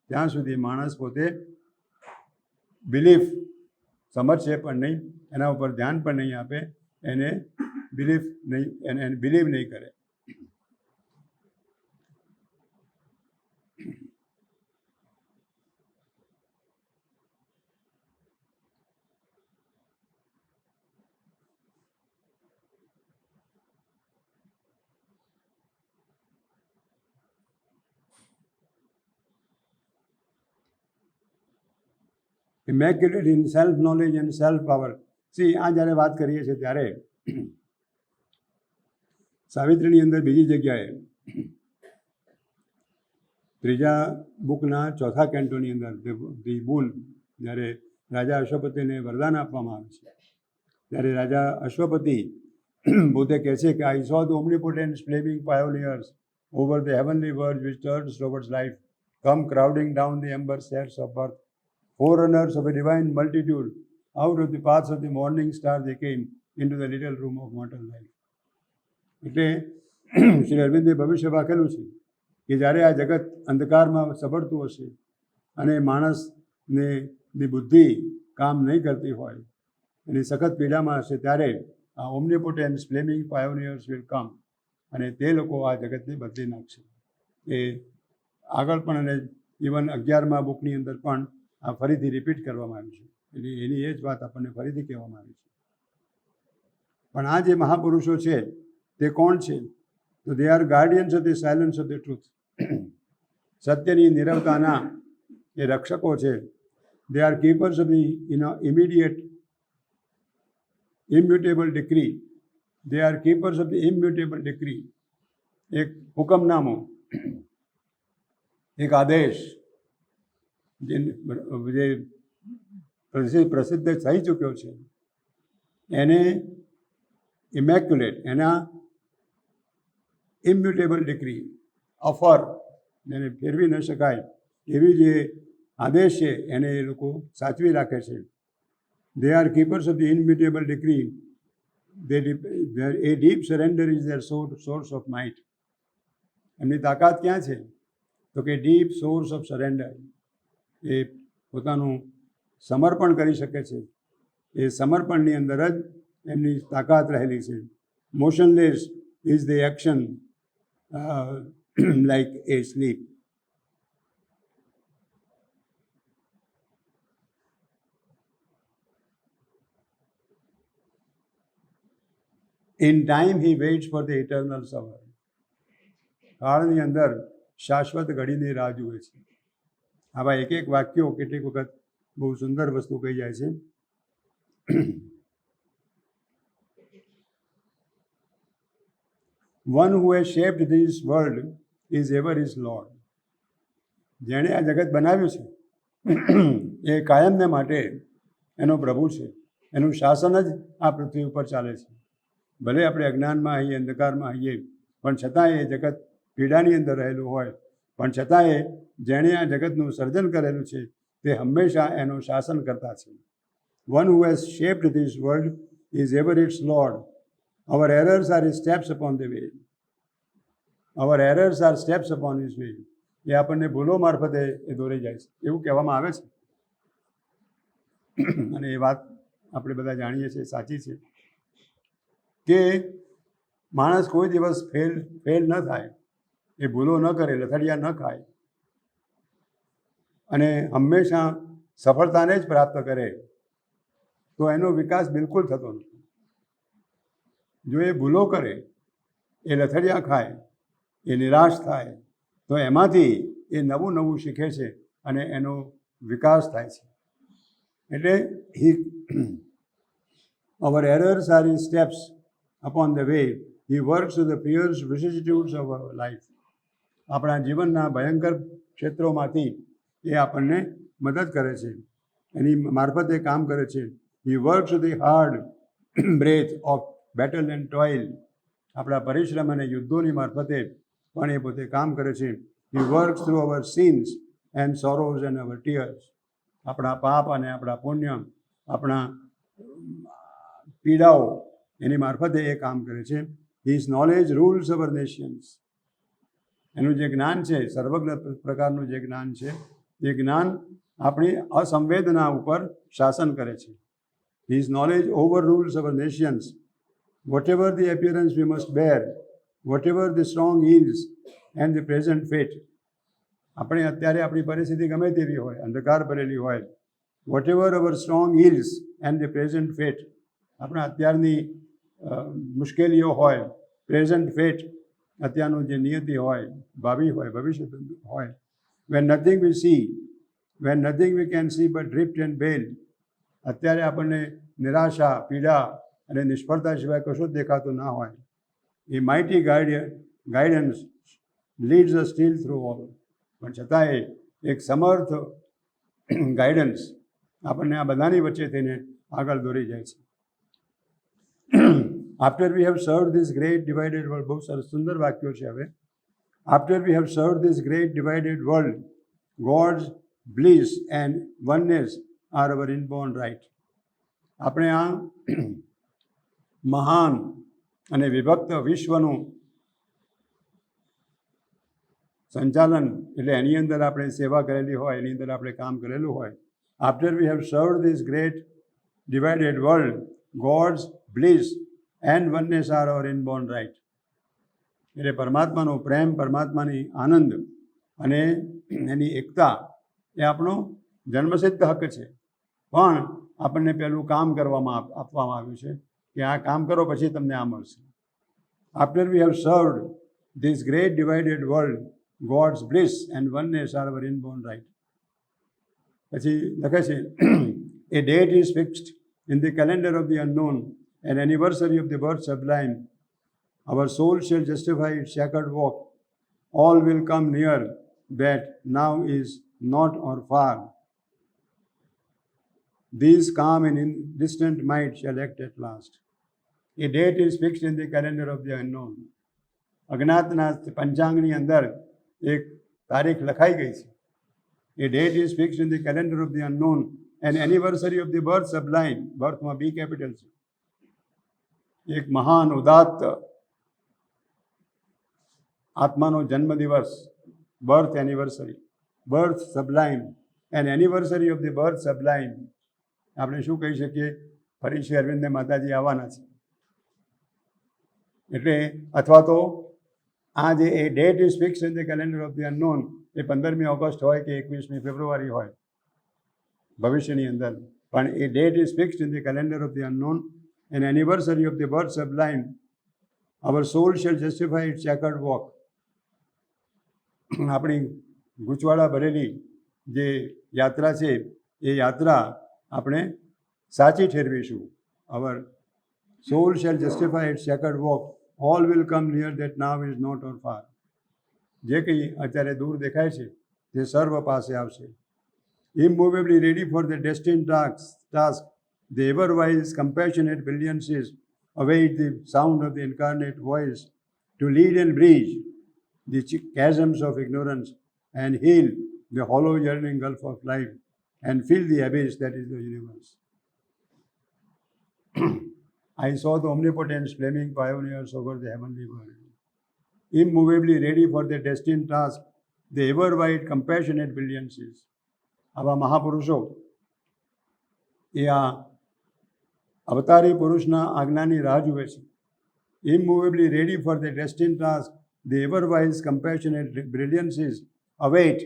ત્યાં સુધી માણસ પોતે બિલીફ સમજશે પણ નહીં, એના ઉપર ધ્યાન પણ નહીં આપે, એને બિલીફ નહીં કરે. Immaculate in self knowledge and self power. આ જ્યારે વાત કરીએ છીએ ત્યારે સાવિત્રીની અંદર બીજી જગ્યાએ ત્રીજા બુકના ચોથા કેન્ટોની અંદર ધી બુલ, જ્યારે રાજા અશ્વપતિને વરદાન આપવામાં આવે છે ત્યારે રાજા અશ્વપતિ પોતે કહે છે કે I saw the omnipotent flaming pioneers over the heavenly world which turns towards life come crowding down the amber stairs of birth. Forerunners of a divine multitude, out of the paths of the morning star they came into the little room of mortal life. એટલે શ્રી અરવિંદે ભવિષ્ય વાકેલું છે કે જ્યારે આ જગત અંધકારમાં સબડતું હશે અને માણસની બુદ્ધિ કામ નહીં કરતી હોય, એની સખત પીડામાં હશે, ત્યારે આ ઓમ્નિપોટેન્ટ ફ્લેમિંગ પાયોનિયર્સ વિલ કમ અને તે લોકો આ જગતને બદલી નાખશે. એ આગળ પણ અને ઇવન 11મા બુકની અંદર પણ આ ફરીથી રિપીટ કરવામાં આવ્યું છે. એટલે એની એ જ વાત આપણને ફરીથી કહેવામાં આવી છે. પણ આ જે મહાપુરુષો છે તે કોણ છે? તો they are guardians of the silence of the truth. સત્યની નીરવતાના એ રક્ષકો છે. They are keepers of the immediate immutable decree. They are keepers of the immutable decree. એક હુકમનામો, એક આદેશ જે પ્રસિદ્ધ થઈ ચૂક્યો છે એને ઇમેક્યુલેટ, એના ઇમ્યુટેબલ ડિક્રી, ઓફર, જેને ફેરવી ન શકાય એવી જે આદેશ છે એને એ લોકો સાચવી રાખે છે. They are keepers of the immutable decree. A deep surrender is their source of might. એમની તાકાત ક્યાં છે? તો કે ડીપ સોર્સ ઓફ સરેન્ડર. એ પોતાનું સમર્પણ કરી શકે છે. એ સમર્પણની અંદર જ એમની તાકાત રહેલી છે. Motionless is the action like a sleep. In time he waits for the eternal summer. કાળની અંદર શાશ્વત ઘડીની રાહ જુએ છે. આવા એક એક વાક્યો કેટલીક વખત બહુ સુંદર વસ્તુ કહી જાય છે. One who has shaped this world is ever is lord. જેણે આ જગત બનાવ્યું છે એ કાયમને માટે એનો પ્રભુ છે. એનું શાસન જ આ પૃથ્વી ઉપર ચાલે છે. ભલે આપણે અજ્ઞાનમાં આવીએ, અંધકારમાં આવીએ, પણ છતાંય એ જગત પીડાની અંદર રહેલું હોય, પણ છતાંય જેણે આ જગતનું સર્જન કરેલું છે તે હંમેશા એનું શાસન કરતા છે. One who has shaped this world is ever its lord. Our errors are steps upon the way. Our errors are steps upon his way. એ આપણને ભૂલો મારફતે એ દોરી જાય છે એવું કહેવામાં આવે છે. અને એ વાત આપણે બધા જાણીએ છીએ, સાચી છે કે માણસ કોઈ દિવસ ફેલ ન થાય, એ ભૂલો ન કરે, લથડિયા ન ખાય અને હંમેશા સફળતાને જ પ્રાપ્ત કરે તો એનો વિકાસ બિલકુલ થતો નથી. જો એ ભૂલો કરે, એ લથડિયા ખાય, એ નિરાશ થાય, તો એમાંથી એ નવું નવું શીખે છે અને એનો વિકાસ થાય છે. એટલે our errors are in steps upon the way. He works with the fierce vicissitudes of our life. આપણા જીવનના ભયંકર ક્ષેત્રોમાંથી એ આપણને મદદ કરે છે, એની મારફતે કામ કરે છે. He works with the hard breath of battle and toil. આપણા પરિશ્રમ અને યુદ્ધોની મારફતે પણ એ પોતે કામ કરે છે. He works through our sins and sorrows and our tears. આપણા પાપ અને આપણા પુણ્ય, આપણા પીડાઓ, એની મારફતે એ કામ કરે છે. His knowledge rules our Nations. એનું જે જ્ઞાન છે, સર્વજ્ઞ પ્રકારનું જે જ્ઞાન છે, એ જ્ઞાન આપણી અસંવેદના ઉપર શાસન કરે છે. His knowledge overrules our nations. Whatever the appearance we must bear, whatever the strong ills and the present fate. આપણે અત્યારે આપણી પરિસ્થિતિ ગમે તેવી હોય, અંધકાર ભરેલી હોય, whatever our strong ills and the present fate. આપણા અત્યારની મુશ્કેલીઓ હોય, પ્રેઝન્ટ ફેટ, અત્યારનું જે નિયતિ હોય, ભાવિ હોય, ભવિષ્ય હોય. When nothing we see, when nothing we can see but drift and bale. અત્યારે આપણને નિરાશા, પીડા અને નિષ્ફળતા સિવાય કશું જ દેખાતું ના હોય. એ માઇટી ગાઈડન્સ લીડ્સ અસ સ્ટીલ થ્રુ ઓલ. પણ છતાંય એક સમર્થ ગાઈડન્સ આપણને આ બધાની વચ્ચે થઈને આગળ દોરી જાય છે. After we have served this great divided world, બહુ સરસ સુંદર વાક્યો છે. હવે after we have served this great divided world, God's bliss and oneness are our inborn right. આપણે આ મહાન અને વિભક્ત વિશ્વનું સંચાલન, એટલે એની અંદર આપણે સેવા કરેલી હોય, એની અંદર આપણે કામ કરેલું હોય. After we have served this great divided world, God's bliss and oneness are our inborn right. એટલે પરમાત્માનો પ્રેમ, પરમાત્માની આનંદ અને એની એકતા એ આપણો જન્મસિદ્ધ હક છે. પણ આપણને પહેલું કામ કરવામાં આપવામાં આવ્યું છે કે આ કામ કરો પછી તમને આ મળશે. After we have served this great divided world, God's bliss and oneness are our inborn right. પછી લખે છે, a date is fixed in the calendar of the unknown, an anniversary of the birth sublime. Our soul shall justify its shackled walk. All will come near that now is not or far. These calm and distant might shall act at last. A date is fixed in the calendar of the unknown. અજ્ઞાતના પંચાંગની અંદર એક તારીખ લખાઈ ગઈ છે. A date is fixed in the calendar of the unknown. An anniversary of the birth sublime. બર્થમાં B capital છે. એક મહાન ઉદાત્ત આત્માનો જન્મદિવસ, birth anniversary, birth sublime, an anniversary of the birth sublime. આપણે શું કહી શકીએ? ફરી શ્રી અરવિંદને માતાજી આવવાના છે એટલે, અથવા તો આ જે a date is fix in the calendar of the unknown, એ 15મી ઓગસ્ટ હોય કે 21મી ફેબ્રુઆરી હોય ભવિષ્યની અંદર, પણ a date is fixed in the calendar of the unknown, an anniversary of the birth sublime. Our soul shall justify its chequered walk. આપણી ગૂંચવાડા ભરેલી જે યાત્રા છે એ યાત્રા આપણે સાચી ઠેરવીશું. Our soul shall justify its chequered walk. All will come near that now is not or far. જે કંઈ અત્યારે દૂર દેખાય છે તે સર્વ પાસે આવશે. Immovably ready for the destined task, the ever-wise, compassionate brilliancies await the sound of the incarnate voice to lead and bridge the chasms of ignorance and heal the hollow yearning gulf of life and fill the abyss that is the universe. I saw the omnipotence flaming pioneers over the heavenly world, immovably ready for the destined task, the ever-wide, compassionate brilliancies. આવા મહાપુરુષો એ આ અવતારી પુરુષના આજ્ઞાની રાહ જુએ છે. Immovably ready for the destined task, the ever wise compassionate brilliances await,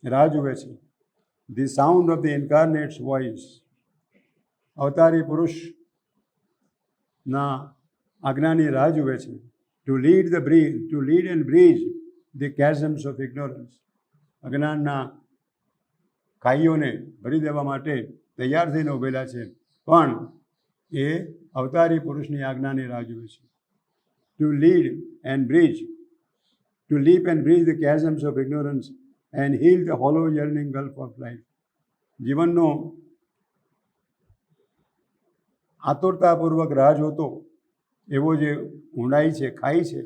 રાહ જુએ છે. The sound of the incarnate's voice. અવતારી પુરુષના આજ્ઞાની રાહ જુએ છે. To lead and bridge the chasms of ignorance. અજ્ઞાનના ખાઈઓને ભરી દેવા માટે તૈયાર થઈને ઉભેલા છે, પણ એ અવતારી પુરુષની આજ્ઞાની રાહ જુએ છે. To lead and bridge, to leap and bridge the chasms of ignorance and heal the hollow yearning gulf of life. જીવનનો આતુરતાપૂર્વક રાહ જોતો એવો જે ઊંડાઈ છે, ખાઈ છે,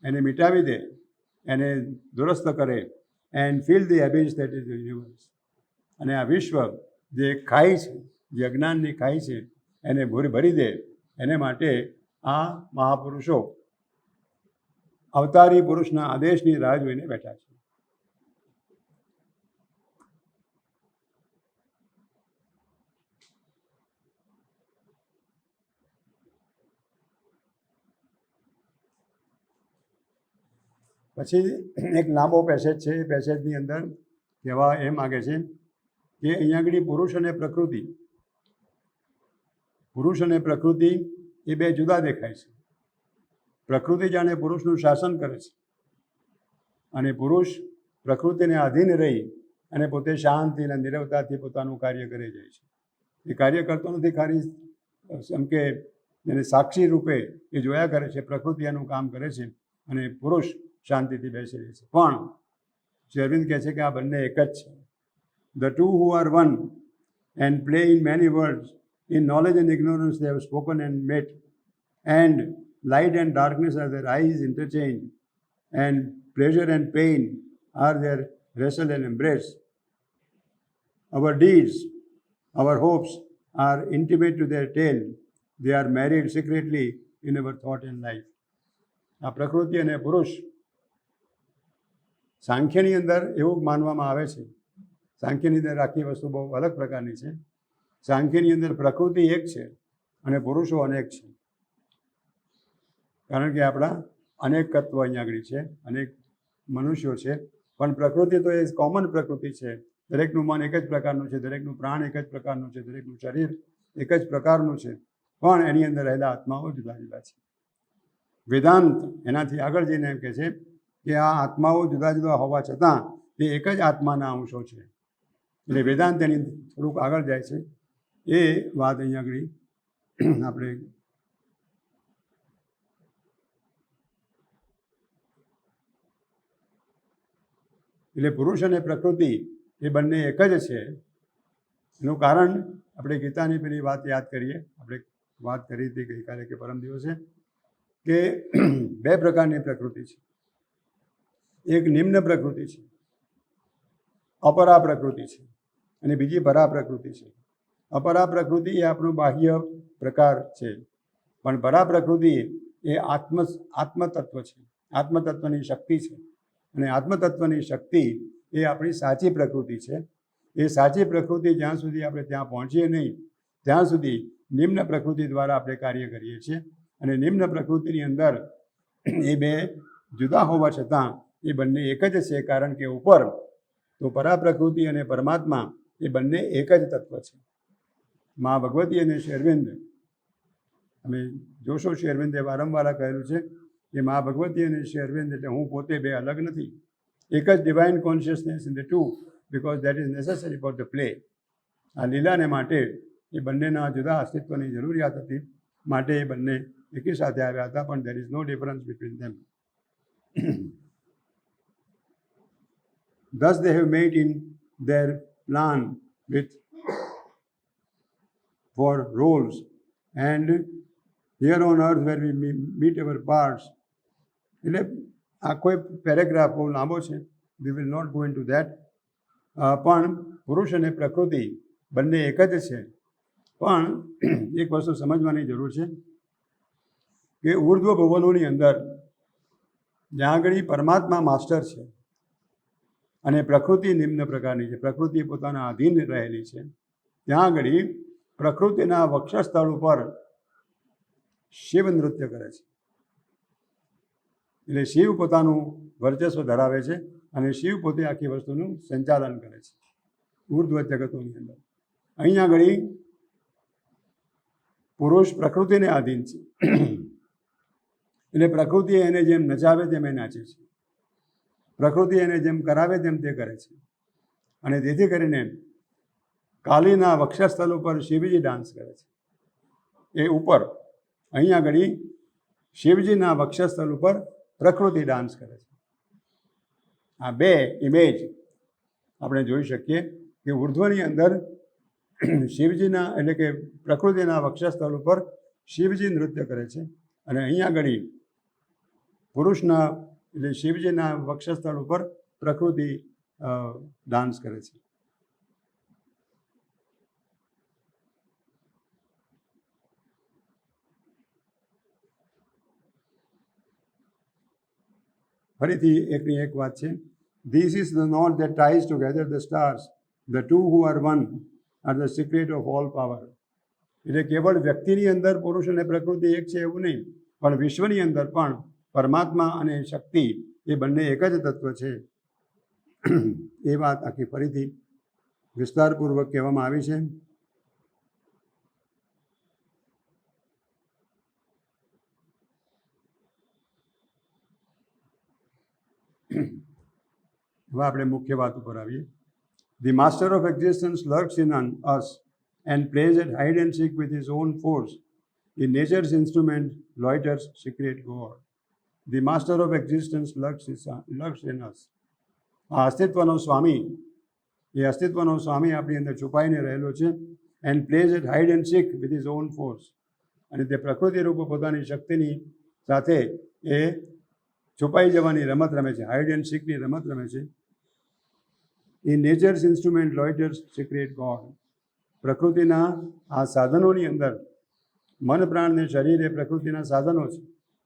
એને મિટાવી દે, એને દુરસ્ત કરે. And fill the abyss that is the universe. અને આ વિશ્વ જે ખાઈ છે, જે અજ્ઞાનની ખાઈ છે, એને ભરી દે. એને માટે આ મહાપુરુષો અવતારી પુરુષના આદેશની રાહ જોઈને બેઠા છે. પછી એક લાંબો પેસેજ છે. એ પેસેજની અંદર કહેવા એ માગે છે કે અહીંયા આગળ પુરુષ અને પ્રકૃતિ એ બે જુદા દેખાય છે. પ્રકૃતિ જાણે પુરુષનું શાસન કરે છે અને પુરુષ પ્રકૃતિને આધીન રહી અને પોતે શાંતિ અને નિરવતાથી પોતાનું કાર્ય કરી જાય છે. એ કાર્ય કરતો નથી, ખાલી એમ કે એને સાક્ષી રૂપે એ જોયા કરે છે. પ્રકૃતિ એનું કામ કરે છે અને પુરુષ શાંતિથી બેસી રહે છે. પણ શ્રી અરવિંદ કહે છે કે આ બંને એક જ છે. The two who are one and play in many worlds, in knowledge and ignorance they have spoken and met, and light and darkness are their eyes interchange, and pleasure and pain are their wrestle and embrace. Our deeds, our hopes are intimate to their tale. They are married secretly in our thought and life. આ પ્રકૃતિ અને પુરુષ સાંખ્યની અંદર એવું માનવામાં આવે છે. સાંખ્યની અંદર આખી વસ્તુ બહુ અલગ પ્રકારની છે. સાંખ્યની અંદર પ્રકૃતિ એક છે અને પુરુષો અનેક છે. કારણ કે આપણા અનેક તત્વ અહીંયા આગળ છે, અનેક મનુષ્યો છે, પણ પ્રકૃતિ તો એ કોમન પ્રકૃતિ છે. દરેકનું મન એક જ પ્રકારનું છે, દરેકનું પ્રાણ એક જ પ્રકારનું છે, દરેકનું શરીર એક જ પ્રકારનું છે, પણ એની અંદર રહેલા આત્માઓ જુદા જુદા છે. વેદાંત એનાથી આગળ જઈને એમ કહે છે કે આ આત્માઓ જુદા જુદા હોવા છતાં તે એક જ આત્માના અંશો છે. એટલે વેદાંત એની થોડુંક આગળ જાય છે. એ વાત અહીંયા આગળ આપણે એટલે પુરુષ અને પ્રકૃતિ એ બંને એક જ છે. એનું કારણ આપણે ગીતાની પેલી વાત યાદ કરીએ. આપણે વાત કરી હતી ગઈકાલે કે પરમ દિવસે કે બે પ્રકારની પ્રકૃતિ છે. એક નિમ્ન પ્રકૃતિ છે, અપરા પ્રકૃતિ છે, અને બીજી પરા પ્રકૃતિ છે. અપરા પ્રકૃતિ એ આપણું બાહ્ય પ્રકાર છે, પણ પરા પ્રકૃતિ એ આત્મતત્વ છે, આત્મતત્વની શક્તિ છે. અને આત્મતત્વની શક્તિ એ આપણી સાચી પ્રકૃતિ છે. એ સાચી પ્રકૃતિ જ્યાં સુધી આપણે ત્યાં પહોંચીએ નહીં ત્યાં સુધી નિમ્ન પ્રકૃતિ દ્વારા આપણે કાર્ય કરીએ છીએ. અને નિમ્ન પ્રકૃતિની અંદર એ બે જુદા હોવા છતાં એ બંને એક જ છે, કારણ કે ઉપર તો પરા પ્રકૃતિ અને પરમાત્મા એ બંને એક જ તત્વ છે. મા ભગવતી અને શ્રી અરવિંદ, અમે જોશો શ્રી અરવિંદે વારંવાર કહેલું છે કે મા ભગવતી અને શ્રી અરવિંદ એટલે હું પોતે બે અલગ નથી, એક જ divine consciousness in the two, because that is necessary for the play. આ લીલાને માટે એ બંનેના જુદા અસ્તિત્વની જરૂરિયાત હતી, માટે એ બંને એકી સાથે આવ્યા હતા, પણ there is no difference between them. Thus they have made in their plan with for roles, and here on earth where we meet our parts. એટલે આ કોઈ પેરેગ્રાફ બહુ લાંબો છે, we will not go into that. પણ પુરુષ અને પ્રકૃતિ બંને એક જ છે. પણ એક વસ્તુ સમજવાની જરૂર છે કે ઉર્ધ્વ ભુવનોની અંદર જ્યાં આગળ પરમાત્મા માસ્ટર છે અને પ્રકૃતિ નિમ્ન પ્રકારની છે, પ્રકૃતિ પોતાના આધીન રહેલી છે, ત્યાં આગળ પ્રકૃતિના વક્ષસ્થળ ઉપર શિવ નૃત્ય કરે છે. એટલે શિવ પોતાનું વર્ચસ્વ ધરાવે છે અને શિવ પોતે આખી વસ્તુનું સંચાલન કરે છે ઉર્ધ્વ જગતોની અંદર. અહીંયા આગળ પુરુષ પ્રકૃતિને આધીન છે, એટલે પ્રકૃતિ એને જેમ નચાવે તેમ એ નાચે છે, પ્રકૃતિ એને જેમ કરાવે તેમ તે કરે છે. અને તેથી કરીને કાલીના વક્ષસ્થળ ઉપર શિવજી ડાન્સ કરે છે, એ ઉપર. અહીંયા આગળ શિવજીના વક્ષસ્થળ ઉપર પ્રકૃતિ ડાન્સ કરે છે. આ બે ઇમેજ આપણે જોઈ શકીએ કે ઉર્ધ્વની અંદર શિવજીના એટલે કે પ્રકૃતિના વક્ષસ્થળ ઉપર શિવજી નૃત્ય કરે છે, અને અહીંયા આગળ પુરુષના એટલે શિવજીના વક્ષસ્થળ ઉપર પ્રકૃતિ ડાન્સ કરે છે. ફરીથી એકની એક વાત છે, this is the knot that ties together the stars, the two who are one are the secret of all power. એટલે કેવળ વ્યક્તિની અંદર પુરુષ અને પ્રકૃતિ એક છે એવું નહીં, પણ વિશ્વની અંદર પણ પરમાત્મા અને શક્તિ એ બંને એક જ તત્વ છે. એ વાત આખી ફરીથી વિસ્તારપૂર્વક કહેવામાં આવી છે. હવે આપણે મુખ્ય વાત ઉપર આવીએ. The master of existence lurks in us and plays at hide and seek with his own force. In nature's instrument loiters secret God. The master of existence lurks in us. આ અસ્તિત્વનો સ્વામી, એ અસ્તિત્વનો સ્વામી આપણી અંદર છુપાઈને રહેલો છે. And plays at hide and seek with his own force. અને તે પ્રકૃતિ રૂપ પોતાની શક્તિની સાથે એ છુપાઈ જવાની રમત રમે છે, હાઇડ એન્ડ સીકની રમત રમે છે. In nature's instrument loiters secret God. પ્રકૃતિના આ સાધનોની અંદર મન પ્રાણ ને શરીર એ પ્રકૃતિના સાધનો છે.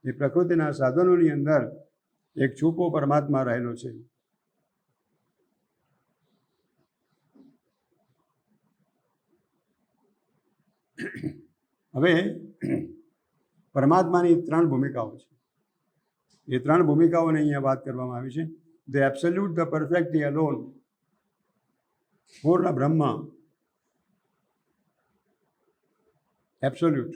એ પ્રકૃતિના સાધનોની અંદર એક છુપો પરમાત્મા રહેલો છે. હવે પરમાત્માની ત્રણ ભૂમિકાઓ છે. એ ત્રણ ભૂમિકાઓને અહીંયા વાત કરવામાં આવી છે. The absolute, the perfect, the alone. પૂર્ણ બ્રહ્મ, એબ્સોલ્યુટ.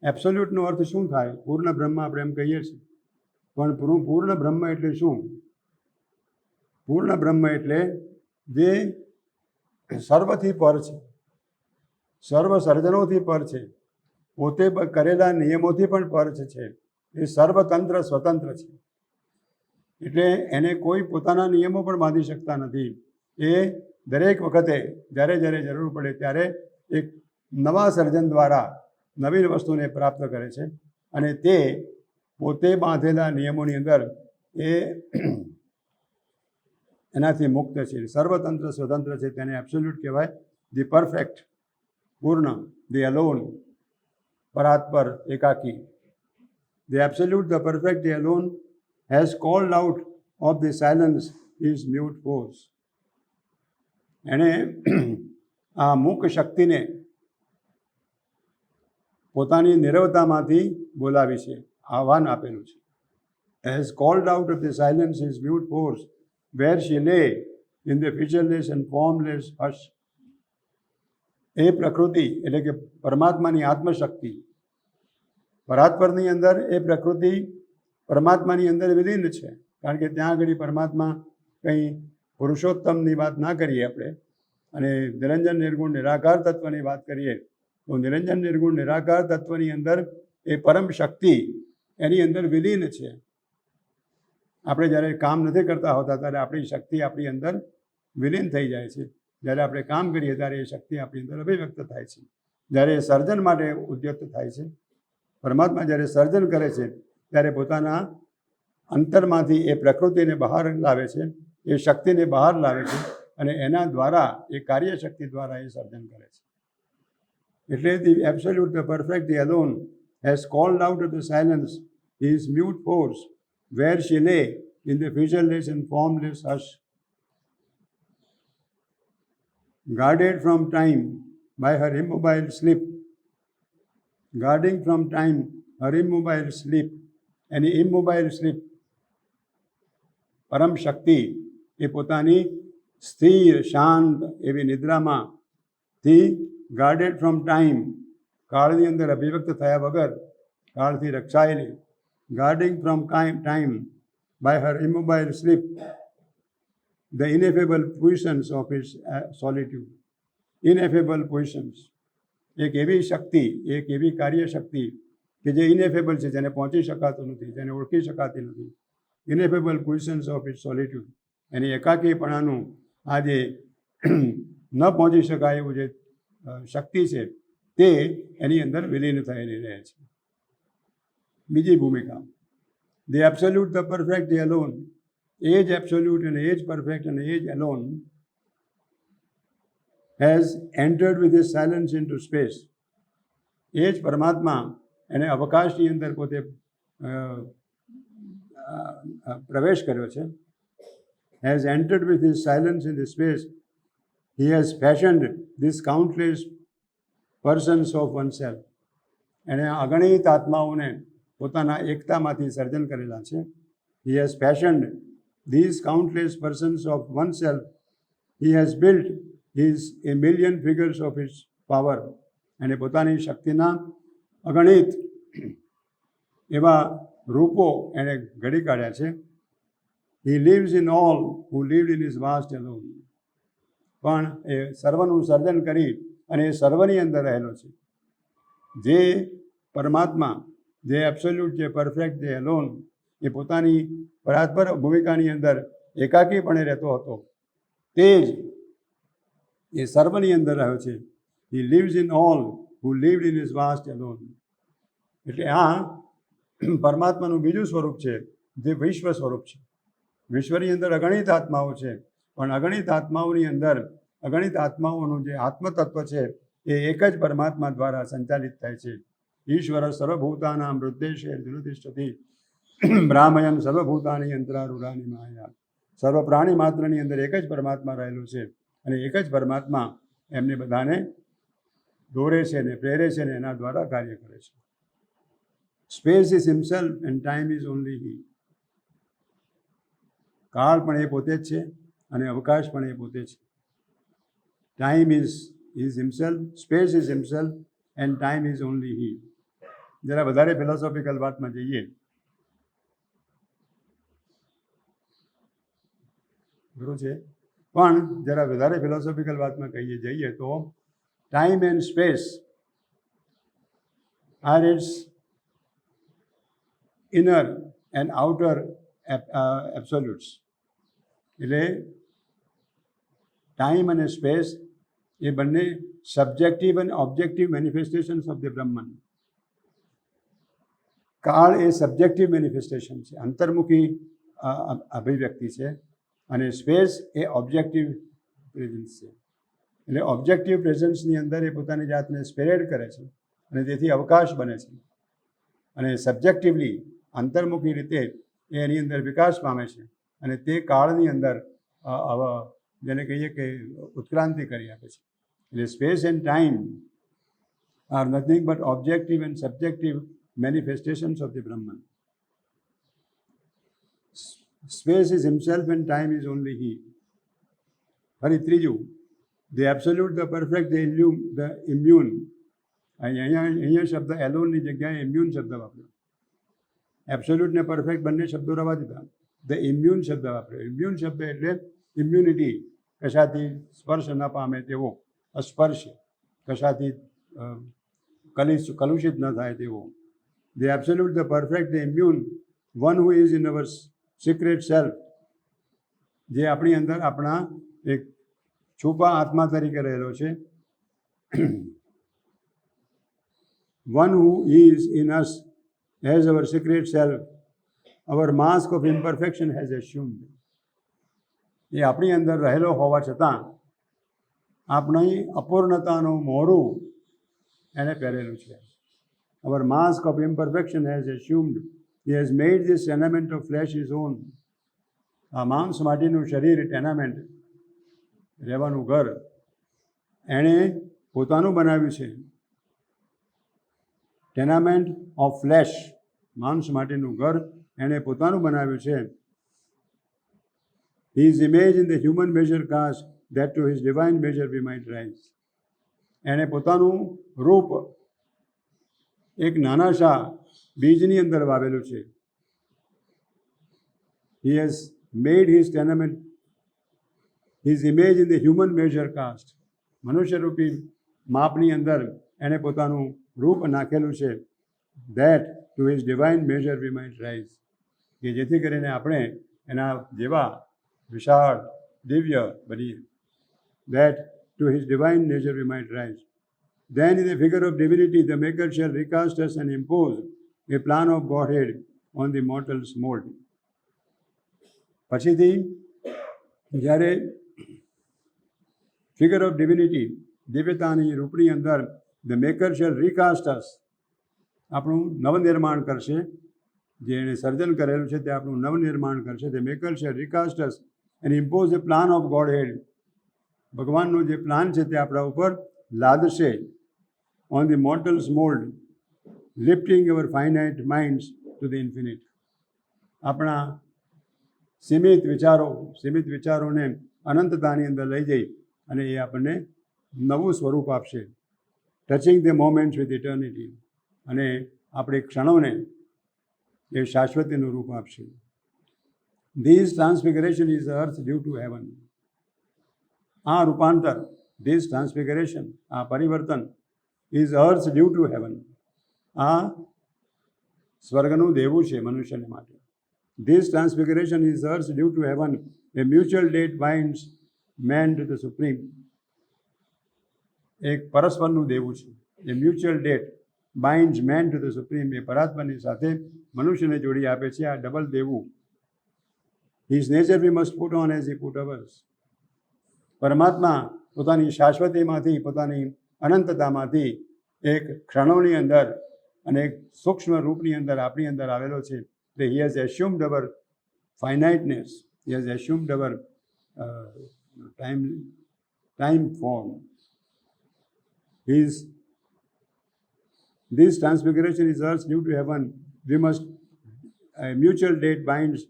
એબ્સોલ્યુટનો અર્થ શું થાય? પૂર્ણ બ્રહ્મ આપણે એમ કહીએ છીએ, પણ પૂર્ણ બ્રહ્મ એટલે શું? પૂર્ણ બ્રહ્મ એટલે જે સર્વથી પર છે, સર્વ સર્જનોથી પર છે, પોતે કરેલા નિયમોથી પણ પર છે. એ સર્વતંત્ર સ્વતંત્ર છે, એટલે એને કોઈ પોતાના નિયમો પણ બાંધી શકતા નથી. એ દરેક વખતે જ્યારે જ્યારે જરૂર પડે ત્યારે એક નવા સર્જન દ્વારા નવીન વસ્તુને પ્રાપ્ત કરે છે, અને તે પોતે બાંધેલા નિયમોની અંદર એ એનાથી મુક્ત છે, સર્વતંત્ર સ્વતંત્ર છે, તેને એબ્સોલ્યુટ કહેવાય. ધી પરફેક્ટ, પૂર્ણ, ધી અલોન, પરાત્પર, એકાકી. The absolute, the perfect, the alone has called out of the silence is mute force. એણે આ મૂક શક્તિને પોતાની નિરવતામાંથી બોલાવી છે, આહ્વાન આપેલું છે. Has called out of the silence is mute force where she lay in the featureless and formless hush. એ પ્રકૃતિ એટલે કે પરમાત્માની આત્મશક્તિ, પરાત્પરની અંદર એ પ્રકૃતિ પરમાત્માની અંદર વિલીન છે. કારણ કે ત્યાં આગળ પરમાત્મા કંઈ પુરુષોત્તમની વાત ના કરીએ આપણે અને નિરંજન નિર્ગુણ નિરાકાર તત્વની વાત કરીએ તો નિરંજન નિર્ગુણ નિરાકાર તત્વની અંદર એ પરમ શક્તિ એની અંદર વિલીન છે. આપણે જ્યારે કામ નથી કરતા હોતા ત્યારે આપણી શક્તિ આપણી અંદર વિલીન થઈ જાય છે. જ્યારે આપણે કામ કરીએ ત્યારે એ શક્તિ આપણી અંદર અભિવ્યક્ત થાય છે. જ્યારે એ સર્જન માટે ઉદ્યુક્ત થાય છે, પરમાત્મા જ્યારે સર્જન કરે છે ત્યારે પોતાના અંતરમાંથી એ પ્રકૃતિને બહાર લાવે છે, એ શક્તિને બહાર લાવે છે અને એના દ્વારા એ કાર્યશક્તિ દ્વારા એ સર્જન કરે છે. એટલે the absolute, the perfect, the alone has called out of the silence his mute force where she lay in the featureless and formless hush. Guarded from time by her immobile sleep, guarding from time her immobile sleep, any immobile sleep, પરમ શક્તિ એ પોતાની સ્થિર શાંત એવી નિદ્રામાંથી ગાર્ડેડ from time, કાળની અંદર અભિવ્યક્ત થયા વગર, કાળથી રક્ષાયેલી, guarding from time by her immobile sleep, the ineffable positions of his solitude. Ineffable positions, એક એવી શક્તિ, એક એવી કાર્યશક્તિ કે જે ઇનેફેબલ છે, જેને પહોંચી શકાતું નથી, જેને ઓળખી શકાતી નથી. ઇનેફેબલ પોઝિશન્સ ઓફ ઇટ સોલિટ્યુડ, એની એકાકીપણાનું આ જે ન પહોંચી શકાય એવું જે શક્તિ છે તે એની અંદર વિલીન થયેલી રહે છે. બીજી ભૂમિકા, the absolute, the perfect, the alone. એજ એબ્સોલ્યુટ અને એજ પરફેક્ટ અને એજ alone has entered with his silence into space. એ જ પરમાત્મા એને અવકાશની અંદર પોતે પ્રવેશ કર્યો છે. Has entered with his silence in the space, he has fashioned this countless persons of one self. એણે અગણિત આત્માઓને પોતાના એકતામાંથી સર્જન કરેલા છે. He has fashioned these countless persons of oneself. He has built his a million figures of his power. અને પોતાની શક્તિના અગણિત એવા રૂપો એણે ઘડી કાઢ્યા છે. He lives in all who lived in his vast alone. પણ એ સર્વનું સર્જન કરી અને એ સર્વની અંદર રહેલો છે. જે પરમાત્મા, જે એબ્સોલ્યુટ, જે પરફેક્ટ, જે અલોન, એ પોતાની પરાત્પર ભૂમિકાની અંદર એકાકીપણે રહેતો હતો, તે જ એ સર્વની અંદર રહ્યો છે. He lives in all who lived in his vast alone. એટલે આ પરમાત્માનું બીજું સ્વરૂપ છે, જે વિશ્વ સ્વરૂપ છે. વિશ્વની અંદર અગણિત આત્માઓ છે, પણ અગણિત આત્માઓની અંદર અગણિત આત્માઓનું જે આત્મતત્વ છે એ એક જ પરમાત્મા દ્વારા સંચાલિત થાય છે. ઈશ્વર સર્વભૂતાનાં હૃદય દુરતિષ્ઠતિ બ્રાહ્મયન સર્વભૂતાની અંતરારૂઢાની માયા. સર્વ પ્રાણી માત્રની અંદર એક જ પરમાત્મા રહેલું છે અને એક જ પરમાત્મા એમને બધાને દોરે છે ને પ્રેરે છે ને એના દ્વારા કાર્ય કરે છે. Space is himself and time is only he. કાળ પણ એ પોતે જ છે અને અવકાશ પણ એ પોતે છે. Time is himself, space is himself and time is only he. જરા વધારે ફિલોસોફિકલ વાતમાં જઈએ, બરોબર છે, પણ જરા વધારે ફિલોસોફિકલ વાતમાં જઈએ તો time and space are its inner and outer absolutes. એટલે ટાઈમ અને સ્પેસ એ બંને સબ્જેક્ટિવ અને objective manifestations of the Brahman. કાળ એ સબ્જેક્ટિવ મેનિફેસ્ટેશન છે, અંતર્મુખી અભિવ્યક્તિ છે, અને સ્પેસ એ ઓબ્જેક્ટિવ પ્રેઝન્સ છે. એટલે ઓબ્જેક્ટિવ પ્રેઝન્સની અંદર એ પોતાની જાતને સ્પેરેડ કરે છે અને તેથી અવકાશ બને છે, અને સબ્જેક્ટિવલી અંતર્મુખી રીતે એ એની અંદર વિકાસ પામે છે, અને તે કાળની અંદર જેને કહીએ કે ઉત્ક્રાંતિ કરી આપે છે. એટલે space and time are nothing but objective and subjective manifestations of the Brahman. Space is himself and time is only he. ફરી ત્રીજું, the absolute, the perfect, the immune. અહીંયા શબ્દ એલોનની જગ્યાએ ઇમ્યુન શબ્દ વાપર્યો. એબ્સોલ્યુટ ને પરફેક્ટ બંને શબ્દો રવા દીધા, ધ ઇમ્યુન શબ્દ વાપર્યો. ઇમ્યુન શબ્દ એટલે ઇમ્યુનિટી, કશાથી સ્પર્શ ન પામે તેવો, અસ્પર્શ, કશાથી કલુષિત ન થાય તેવો. The absolute, the perfect, the immune, one who is in our secret self, જે આપણી અંદર આપણા એક છુપા આત્મા તરીકે રહેલો છે. One who is in us as our secret self, our mask of imperfection has assumed. એ આપણી અંદર રહેલો હોવા છતાં આપણી અપૂર્ણતાનું મોરું એને પહેરેલું છે. Our mask of imperfection has assumed. He has made this tenement of flesh is own. આ માંસ માટીનું શરીર, ટેનામેન્ટ, રહેવાનું ઘર, એણે પોતાનું બનાવ્યું છે. ટેનામેન્ટ ઓફ ફ્લેશ, માંસ માટેનું ઘર એણે પોતાનું બનાવ્યું છે. His image in the human measure cast, that to his divine measure we might rise. એણે પોતાનું રૂપ એક નાના શા બીજની અંદર વાવેલું છે. He has made his tenement, his image in the human measure cast. મનુષ્યરૂપી માપની અંદર એણે પોતાનું રૂપ નાખેલું છે. That to his divine measure we might rise. કે જેથી કરીને આપણે એના જેવા વિશાળ દિવ્ય બનીએ. That to his divine nature we might rise. Then in the figure of divinity the maker shall recast us and impose a plan of Godhead on the mortal's mold. પછીથી જ્યારે ફિગર ઓફ ડિવિનિટી, દિવ્યતાની રૂપની અંદર the maker shall recast અસ, આપણું નવનિર્માણ કરશે. જે એણે સર્જન કરેલું છે તે આપણું નવનિર્માણ કરશે. The maker shall recast us and impose a plan of godhead. ભગવાનનો જે પ્લાન છે તે આપણા ઉપર લાદશે. On the mortal's mould, lifting our finite minds to the infinite. આપણા સીમિત વિચારોને અનંતતાની અંદર લઈ જઈ અને એ આપણને નવું સ્વરૂપ આપશે. Touching the moments with eternity, અને આપણી ક્ષણોને એ શાશ્વતીનું રૂપ આપશે. This transfiguration is earth due to heaven. આ રૂપાંતર, ધીસ ટ્રાન્સફિગરેશન, આ પરિવર્તન, is earth due to heaven. આ સ્વર્ગનું દેવું છે મનુષ્યને માટે. This transfiguration is earth due to heaven. A mutual debt binds man to the supreme. એક પરસ્પરનું દેવું છે. A mutual debt binds man to the supreme. એ પરાત્માની સાથે મનુષ્યને જોડી આપે છે. આ ડબલ દેવું. His nature we must put on as he put hours. પરમાત્મા પોતાની શાશ્વતીમાંથી, પોતાની અનંતતામાંથી એક ક્ષણોની અંદર અને એક સૂક્ષ્મ રૂપની અંદર આપણી અંદર આવેલો છે. એટલે he has assumed our finiteness, he has assumed our time form. This transfiguration is ours due to heaven. We must, a mutual date binds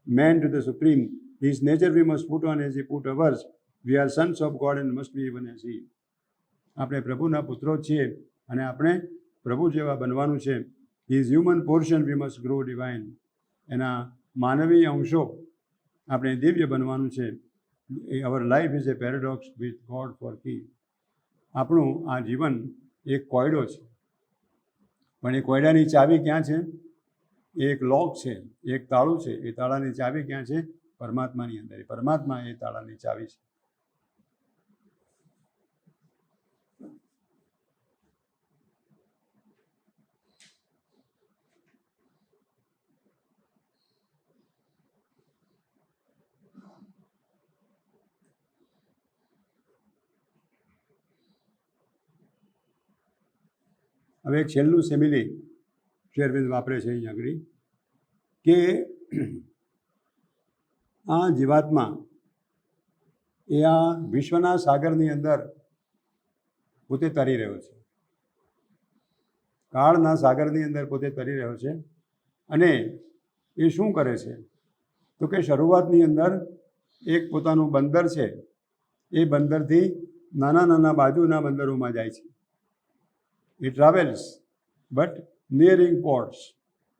man to the supreme. His nature we must put on as he put ours. We are sons of God and must be even as he. આપણે પ્રભુના પુત્રો છીએ અને આપણે પ્રભુ જેવા બનવાનું છે. His human portion we must grow divine. એના માનવીય અંશો આપણે દિવ્ય બનવાનું છે. Our life is a paradox with God for key. આપણું આ જીવન એક કોયડો છે, પણ એ કોયડાની ચાવી ક્યાં છે? એક લોક છે, એક તાળું છે. એ તાળાની ચાવી ક્યાં છે? પરમાત્માની અંદર. પરમાત્મા એ તાળાની ચાવી છે. હવે એક છેલ્લું સિમિલી શ્રી અરવિંદ વાપરે છે અહીં આગળ કે આ જીવાત્મા એ આ વિશ્વના સાગરની અંદર પોતે તરી રહ્યો છે, કાળના સાગરની અંદર પોતે તરી રહ્યો છે. અને એ શું કરે છે તો કે શરૂઆતની અંદર એક પોતાનું બંદર છે, એ બંદરથી નાના નાના બાજુના બંદરોમાં જાય છે. એ ટ્રાવેલ્સ બટ નિયરિંગ પોર્ટ્સ,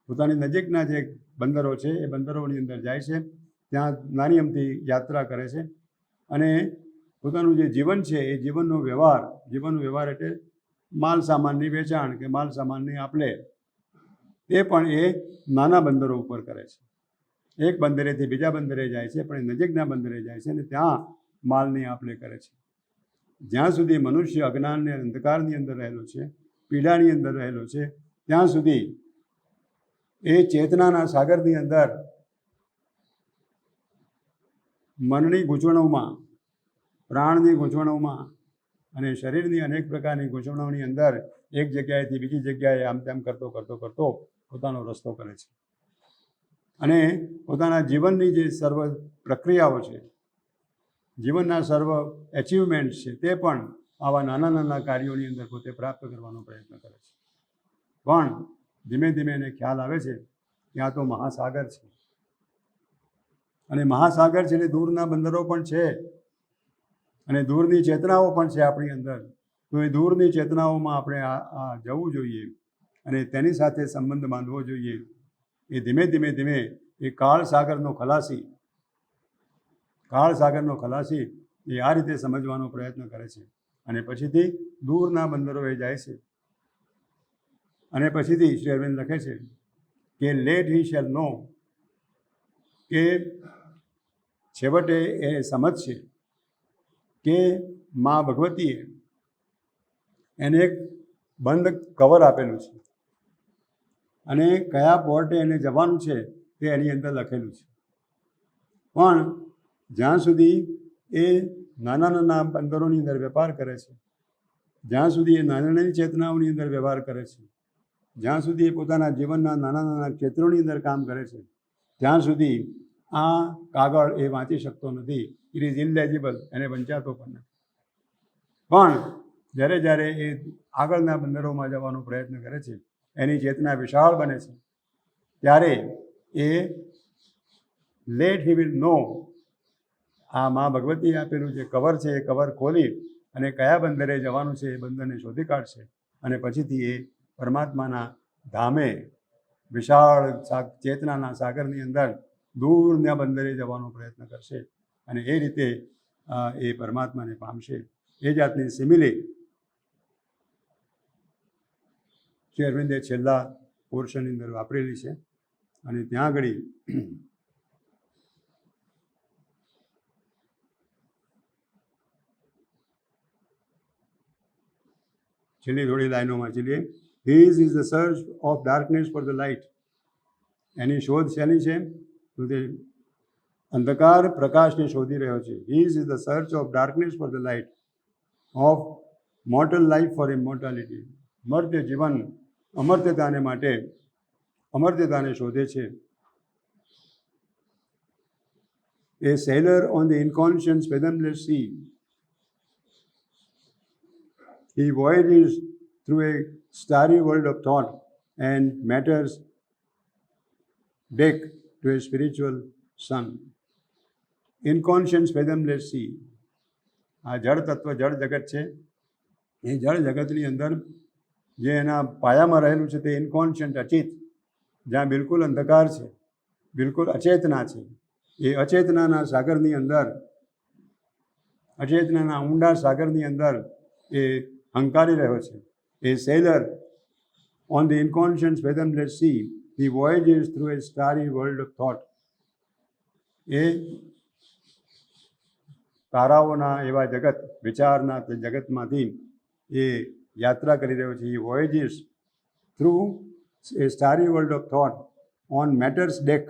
પોતાની નજીકના જે બંદરો છે એ બંદરોની અંદર જાય છે, ત્યાં નાની અમથી યાત્રા કરે છે. અને પોતાનું જે જીવન છે એ જીવનનો વ્યવહાર એટલે માલ સામાનની વેચાણ કે માલ સામાનની આપલે, તે પણ એ નાના બંદરો ઉપર કરે છે. એક બંદરેથી બીજા બંદરે જાય છે, પણ એ નજીકના બંદરે જાય છે અને ત્યાં માલની આપલે કરે છે. જ્યાં સુધી મનુષ્ય અજ્ઞાન અને અંધકારની અંદર રહેલો છે, પીડાની અંદર રહેલો છે, ત્યાં સુધી એ ચેતનાના સાગરની અંદર મનની ગૂંચવણોમાં, પ્રાણની ગૂંચવણોમાં અને શરીરની અનેક પ્રકારની ગૂંચવણોની અંદર એક જગ્યાએથી બીજી જગ્યાએ આમ તેમ કરતો પોતાનો રસ્તો કરે છે. અને પોતાના જીવનની જે સર્વ પ્રક્રિયાઓ છે, જીવનના સર્વ એચિવમેન્ટ્સ છે, તે પણ આવા નાના નાના કાર્યોની અંદર પોતે પ્રાપ્ત કરવાનો પ્રયત્ન કરે છે. પણ ધીમે ધીમે એને ખ્યાલ આવે છે કે આ તો મહાસાગર છે, અને મહાસાગર છે એટલે દૂરના બંદરો પણ છે અને દૂરની ચેતનાઓ પણ છે આપણી અંદર. તો એ દૂરની ચેતનાઓમાં આપણે આ જવું જોઈએ અને તેની સાથે સંબંધ બાંધવો જોઈએ. એ ધીમે ધીમે એ કાળ સાગરનો ખલાસી એ આ રીતે સમજવાનો પ્રયત્ન કરે છે. અને પછીથી દૂરના બંદરોએ જાય છે. અને પછીથી શ્રી અરવિંદ લખે છે કે લેટ હી શેલ નો, કે છેવટે એ સમજશે કે મા ભગવતીએ એને એક બંધ કવર આપેલું છે અને કયા પોર્ટે એને જવાનું છે તે એની અંદર લખેલું છે. પણ જ્યાં સુધી એ નાના નાના બંદરોની અંદર વેપાર કરે છે, જ્યાં સુધી એ નાની નાની ચેતનાઓની અંદર વ્યવહાર કરે છે, જ્યાં સુધી એ પોતાના જીવનના નાના નાના ક્ષેત્રોની અંદર કામ કરે છે, ત્યાં સુધી આ કાગળ એ વાંચી શકતો નથી. ઇટ ઇઝ ઇનલેજિબલ, એને વંચાતો પણ નથી. પણ જ્યારે એ આગળના બંદરોમાં જવાનો પ્રયત્ન કરે છે, એની ચેતના વિશાળ બને છે, ત્યારે એ લેટ હી વિલ નો, આ મા ભગવતીએ આપેલું જે કવર છે એ કવર ખોલી અને કયા બંદરે જવાનું છે એ બંદરને શોધી કાઢશે. અને પછીથી એ પરમાત્માના ધામે, વિશાળ ચેતનાના સાગરની અંદર દૂરના બંદરે જવાનો પ્રયત્ન કરશે અને એ રીતે એ પરમાત્માને પામશે. એ જાતની સિમિલી શ્રી અરવિંદે છેલ્લા પોર્શનની અંદર વાપરેલી છે. અને ત્યાં આગળ છેલ્લી થોડી લાઈનોમાં ચલીએ. His is the search of darkness for the light. એની શોધ શેની છે તો તે અંધકાર પ્રકાશને શોધી રહ્યો છે. His is the search of darkness for the light, of mortal life for immortality. મર્ત્ય જીવન અમર્ત્યતાને માટે અમર્ત્યતાને શોધે છે. A sailor on the inconscious fathomless sea, he voyages through a starry world of thought and matter's deck to a spiritual sun. Inconscious fathomless sea, આ જળ તત્વ, જળ જગત છે. એ જળ જગતની અંદર જે એના પાયામાં રહેલું છે તે ઇનકોન્શિયન્ટ, અચેત, જ્યાં બિલકુલ અંધકાર છે, બિલકુલ અચેતના છે. એ અચેતનાના સાગરની અંદર, અચેતનાના ઊંડા સાગરની અંદર એ હંકારી રહ્યો છે. A sailor on the inconscient fathomless sea, he voyages through a starry world of thought. એ તારાઓના એવા જગત, વિચારના જગતમાંથી એ યાત્રા કરી રહ્યો છે. he voyages through a starry world of thought on matter's deck,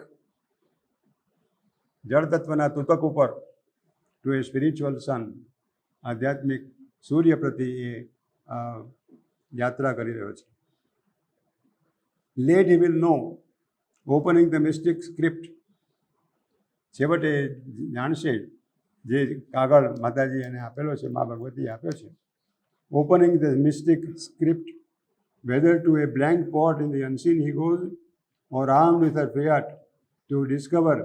જળ તત્વના તૂતક ઉપર, ટુ એ સ્પિરિચ્યુઅલ સન, આધ્યાત્મિક સૂર્ય પ્રતિ એ યાત્રા કરી રહ્યો છે. Late he will know opening the mystic script. છેવટે જાણશે જે કાગળ માતાજી એને આપેલો છે, મા ભગવતી આપ્યો છે. Opening the mystic script, whether to a blank pot in the unseen he goes, or armed with her fiat to discover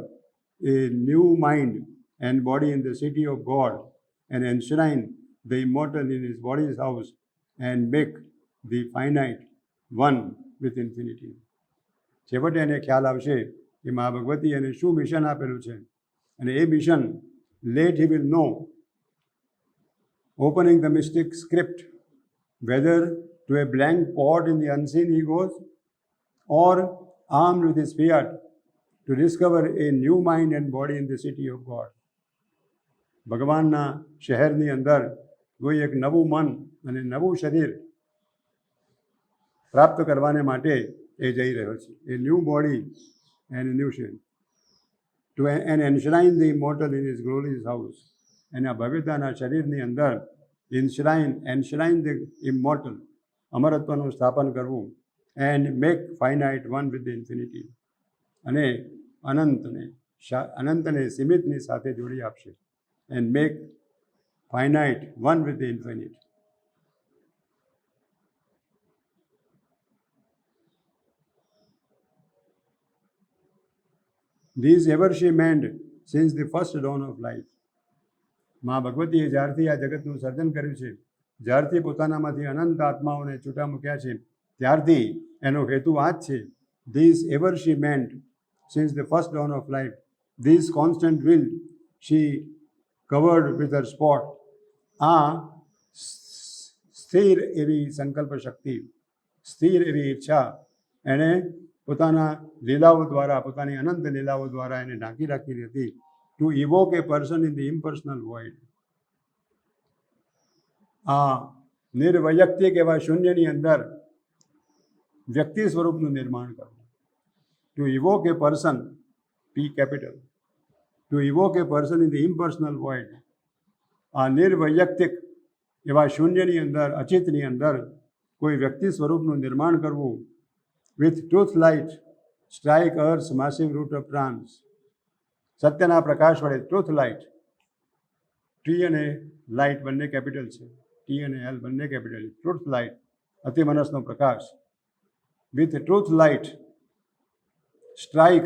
a new mind and body in the city of God, and enshrine the immortal in his body's house, and make the finite one with infinity. છેવટે એને ખ્યાલ આવશે કે મા ભગવતી એને શું mission આપેલું છે, અને એ mission let he will know opening the mystic script, whether to a blank pot in the unseen he goes, or armed with his fiat to discover a new mind and body in the city of God. ભગવાનના શહેરની અંદર કોઈ એક નવું મન અને નવું શરીર પ્રાપ્ત કરવાને માટે એ જઈ રહ્યો છે. A new body and new શરીર to and enshrine the immortal in his glory's house. એના ભવ્યતાના શરીરની અંદર એન્શ્રાઇન ધ ઇમોર્ટલ, અમરત્વનું સ્થાપન કરવું. And make finite one with the infinity, અને અનંતને સીમિતની સાથે જોડી આપશે. And make finite one with the infinite. These ever she meant since the first dawn of life. મા ભગવતીએ જ્યારથી આ જગતનું સર્જન કર્યું છે, જ્યારથી પોતાનામાંથી અનંત આત્માઓને છૂટા મૂક્યા છે, ત્યારથી એનો હેતુ આ જ છે. This ever she meant since the first dawn of life, this constant will she covered with her spot. આ સ્થિર એવી સંકલ્પ શક્તિ, સ્થિર એવી ઈચ્છા એણે પોતાના લીલાઓ દ્વારા, પોતાની અનંત લીલાઓ દ્વારા એને ઢાંકી રાખી હતી. To evoke a person in the impersonal void. આ નિર્વૈયક્તિક એવા શૂન્યની અંદર વ્યક્તિ સ્વરૂપનું નિર્માણ કરવું. To evoke a person, P capital, to evoke a person in the impersonal void. આ નિર્વૈયક્તિક એવા શૂન્યની અંદર, અચિતની અંદર કોઈ વ્યક્તિ સ્વરૂપનું નિર્માણ કરવું. With truth light strike earth massive root of trance. સત્યના પ્રકાશ વડે, ટ્રુથ લાઇટ, ટી અને લાઇટ બંને કેપિટલ છે, ટી અને એલ બંને કેપિટલ. ટ્રુથ લાઇટ, અતિમનસનો પ્રકાશ. With truth light strike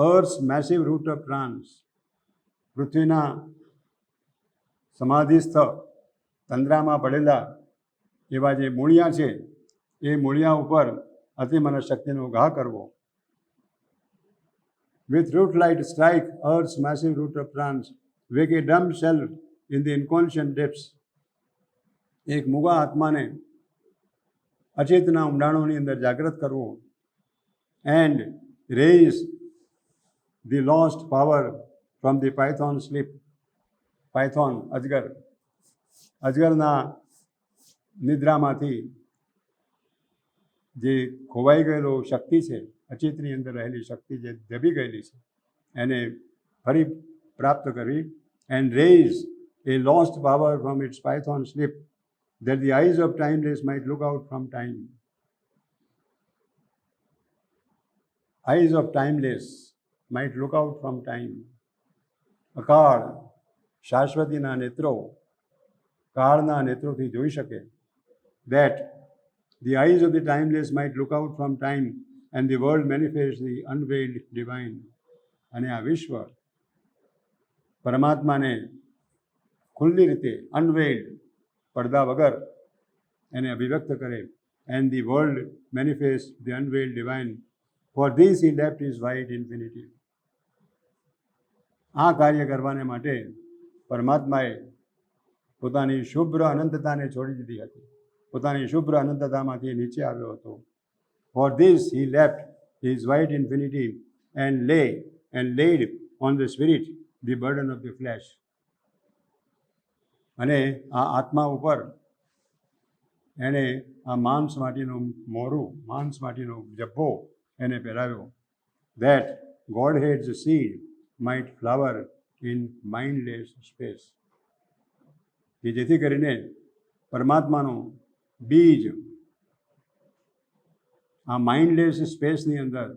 earth massive root of trance. પૃથ્વીના સમાધિસ્થ તંદ્રામાં પડેલા એવા જે મૂળિયા છે, એ મૂળિયા ઉપર અતિમનસ શક્તિનો ઘા કરવો. With root light strike earth's massive root of trance, wake a dumb self in the inconscient depths. એક મૂગા આત્માને અચેતના ઊંડાણોની અંદર જાગૃત કરવો. And raise the lost power from the python sleep. Python, અજગર, અજગરના નિદ્રામાંથી જે ખોવાઈ ગયેલો શક્તિ છે, અચેતની અંદર રહેલી શક્તિ જે દબી ગયેલી છે, એને ફરી પ્રાપ્ત કરવી. And raise a lost power from its python sleep, that the eyes of timeless might look out from time. Eyes of timeless might look out from time. અકાળ, શાશ્વતીના નેત્રો કાળના નેત્રોથી જોઈ શકે. That the eyes of the timeless might look out from time and the world manifest the unveiled divine. અને આ વિશ્વ પરમાત્માને ખુલ્લી રીતે, અનવેલ્ડ, પડદા વગર એને અભિવ્યક્ત કરે. And the world manifest the unveiled divine. For this he left his white infinity. આ કાર્ય કરવાને માટે પરમાત્માએ પોતાની શુભ્ર અનંતતાને છોડી દીધી હતી. પોતાની શુભ્ર અનંતતામાંથી નીચે આવ્યો હતો. Four this he left his white infinity and lead on the spirit the burden of the flash. અને આ આત્મા ઉપર એણે આ માંસ માટીનું મોરું, માંસ માટીનો જબ્બો એને પહેરાવ્યો. That Godhead's seed might flower in mindless space. કે જેથી કરીને પરમાત્માનું બીજ આ માઇન્ડલેસ સ્પેસની અંદર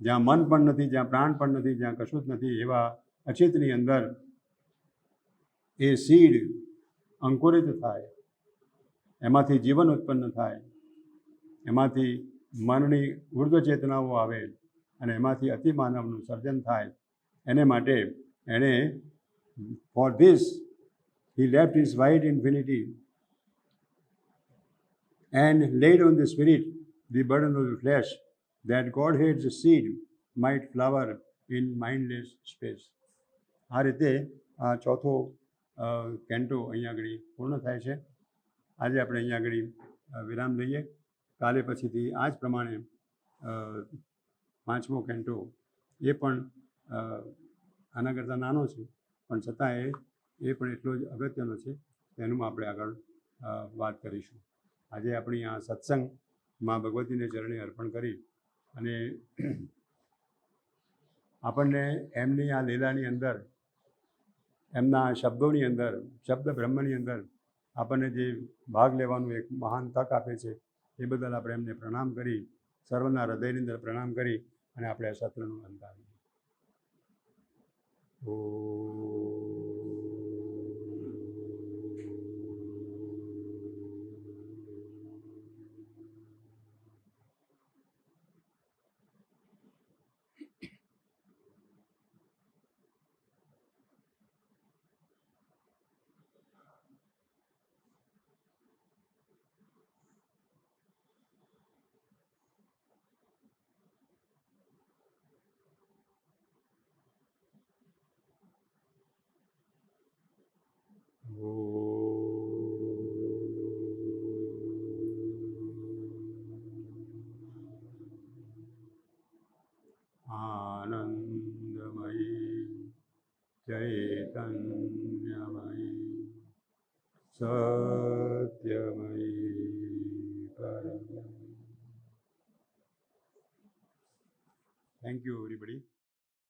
જ્યાં મન પણ નથી, જ્યાં પ્રાણ પણ નથી, જ્યાં કશું જ નથી, એવા અચિતની અંદર એ સીડ અંકુરિત થાય, એમાંથી જીવન ઉત્પન્ન થાય, એમાંથી મનની ઉર્ધ્વ ચેતનાઓ આવે અને એમાંથી અતિમાનવનું સર્જન થાય. એને માટે એણે for this he left his wide infinity and laid on the spirit the burden of the flesh, that Godhead's seed might flower in mindless space. આ રીતે આ ચોથો કેન્ટો અહીંયા આગળ પૂર્ણ થાય છે. આજે આપણે અહીંયા આગળ વિરામ લઈએ. કાલે પછીથી આ જ પ્રમાણે પાંચમો કેન્ટો એ પણ આના કરતાં નાનો છે, પણ છતાં એ પણ એટલો જ અગત્યનો છે. તેનું આપણે આગળ વાત કરીશું. આજે આપણી આ સત્સંગમાં ભગવતીને ચરણે અર્પણ કરી અને આપણને એમની આ લીલાની અંદર, એમના શબ્દોની અંદર, શબ્દ બ્રહ્મની અંદર આપણને જે ભાગ લેવાનું એક મહાન તક આપે છે, એ બદલ આપણે એમને પ્રણામ કરી, સર્વના હૃદયની અંદર પ્રણામ કરી અને આપણે આ સત્રનું અંત આવીએ. આનંદમયી ચૈતન્યમયી સત્યમયી પરમ. Thank you everybody.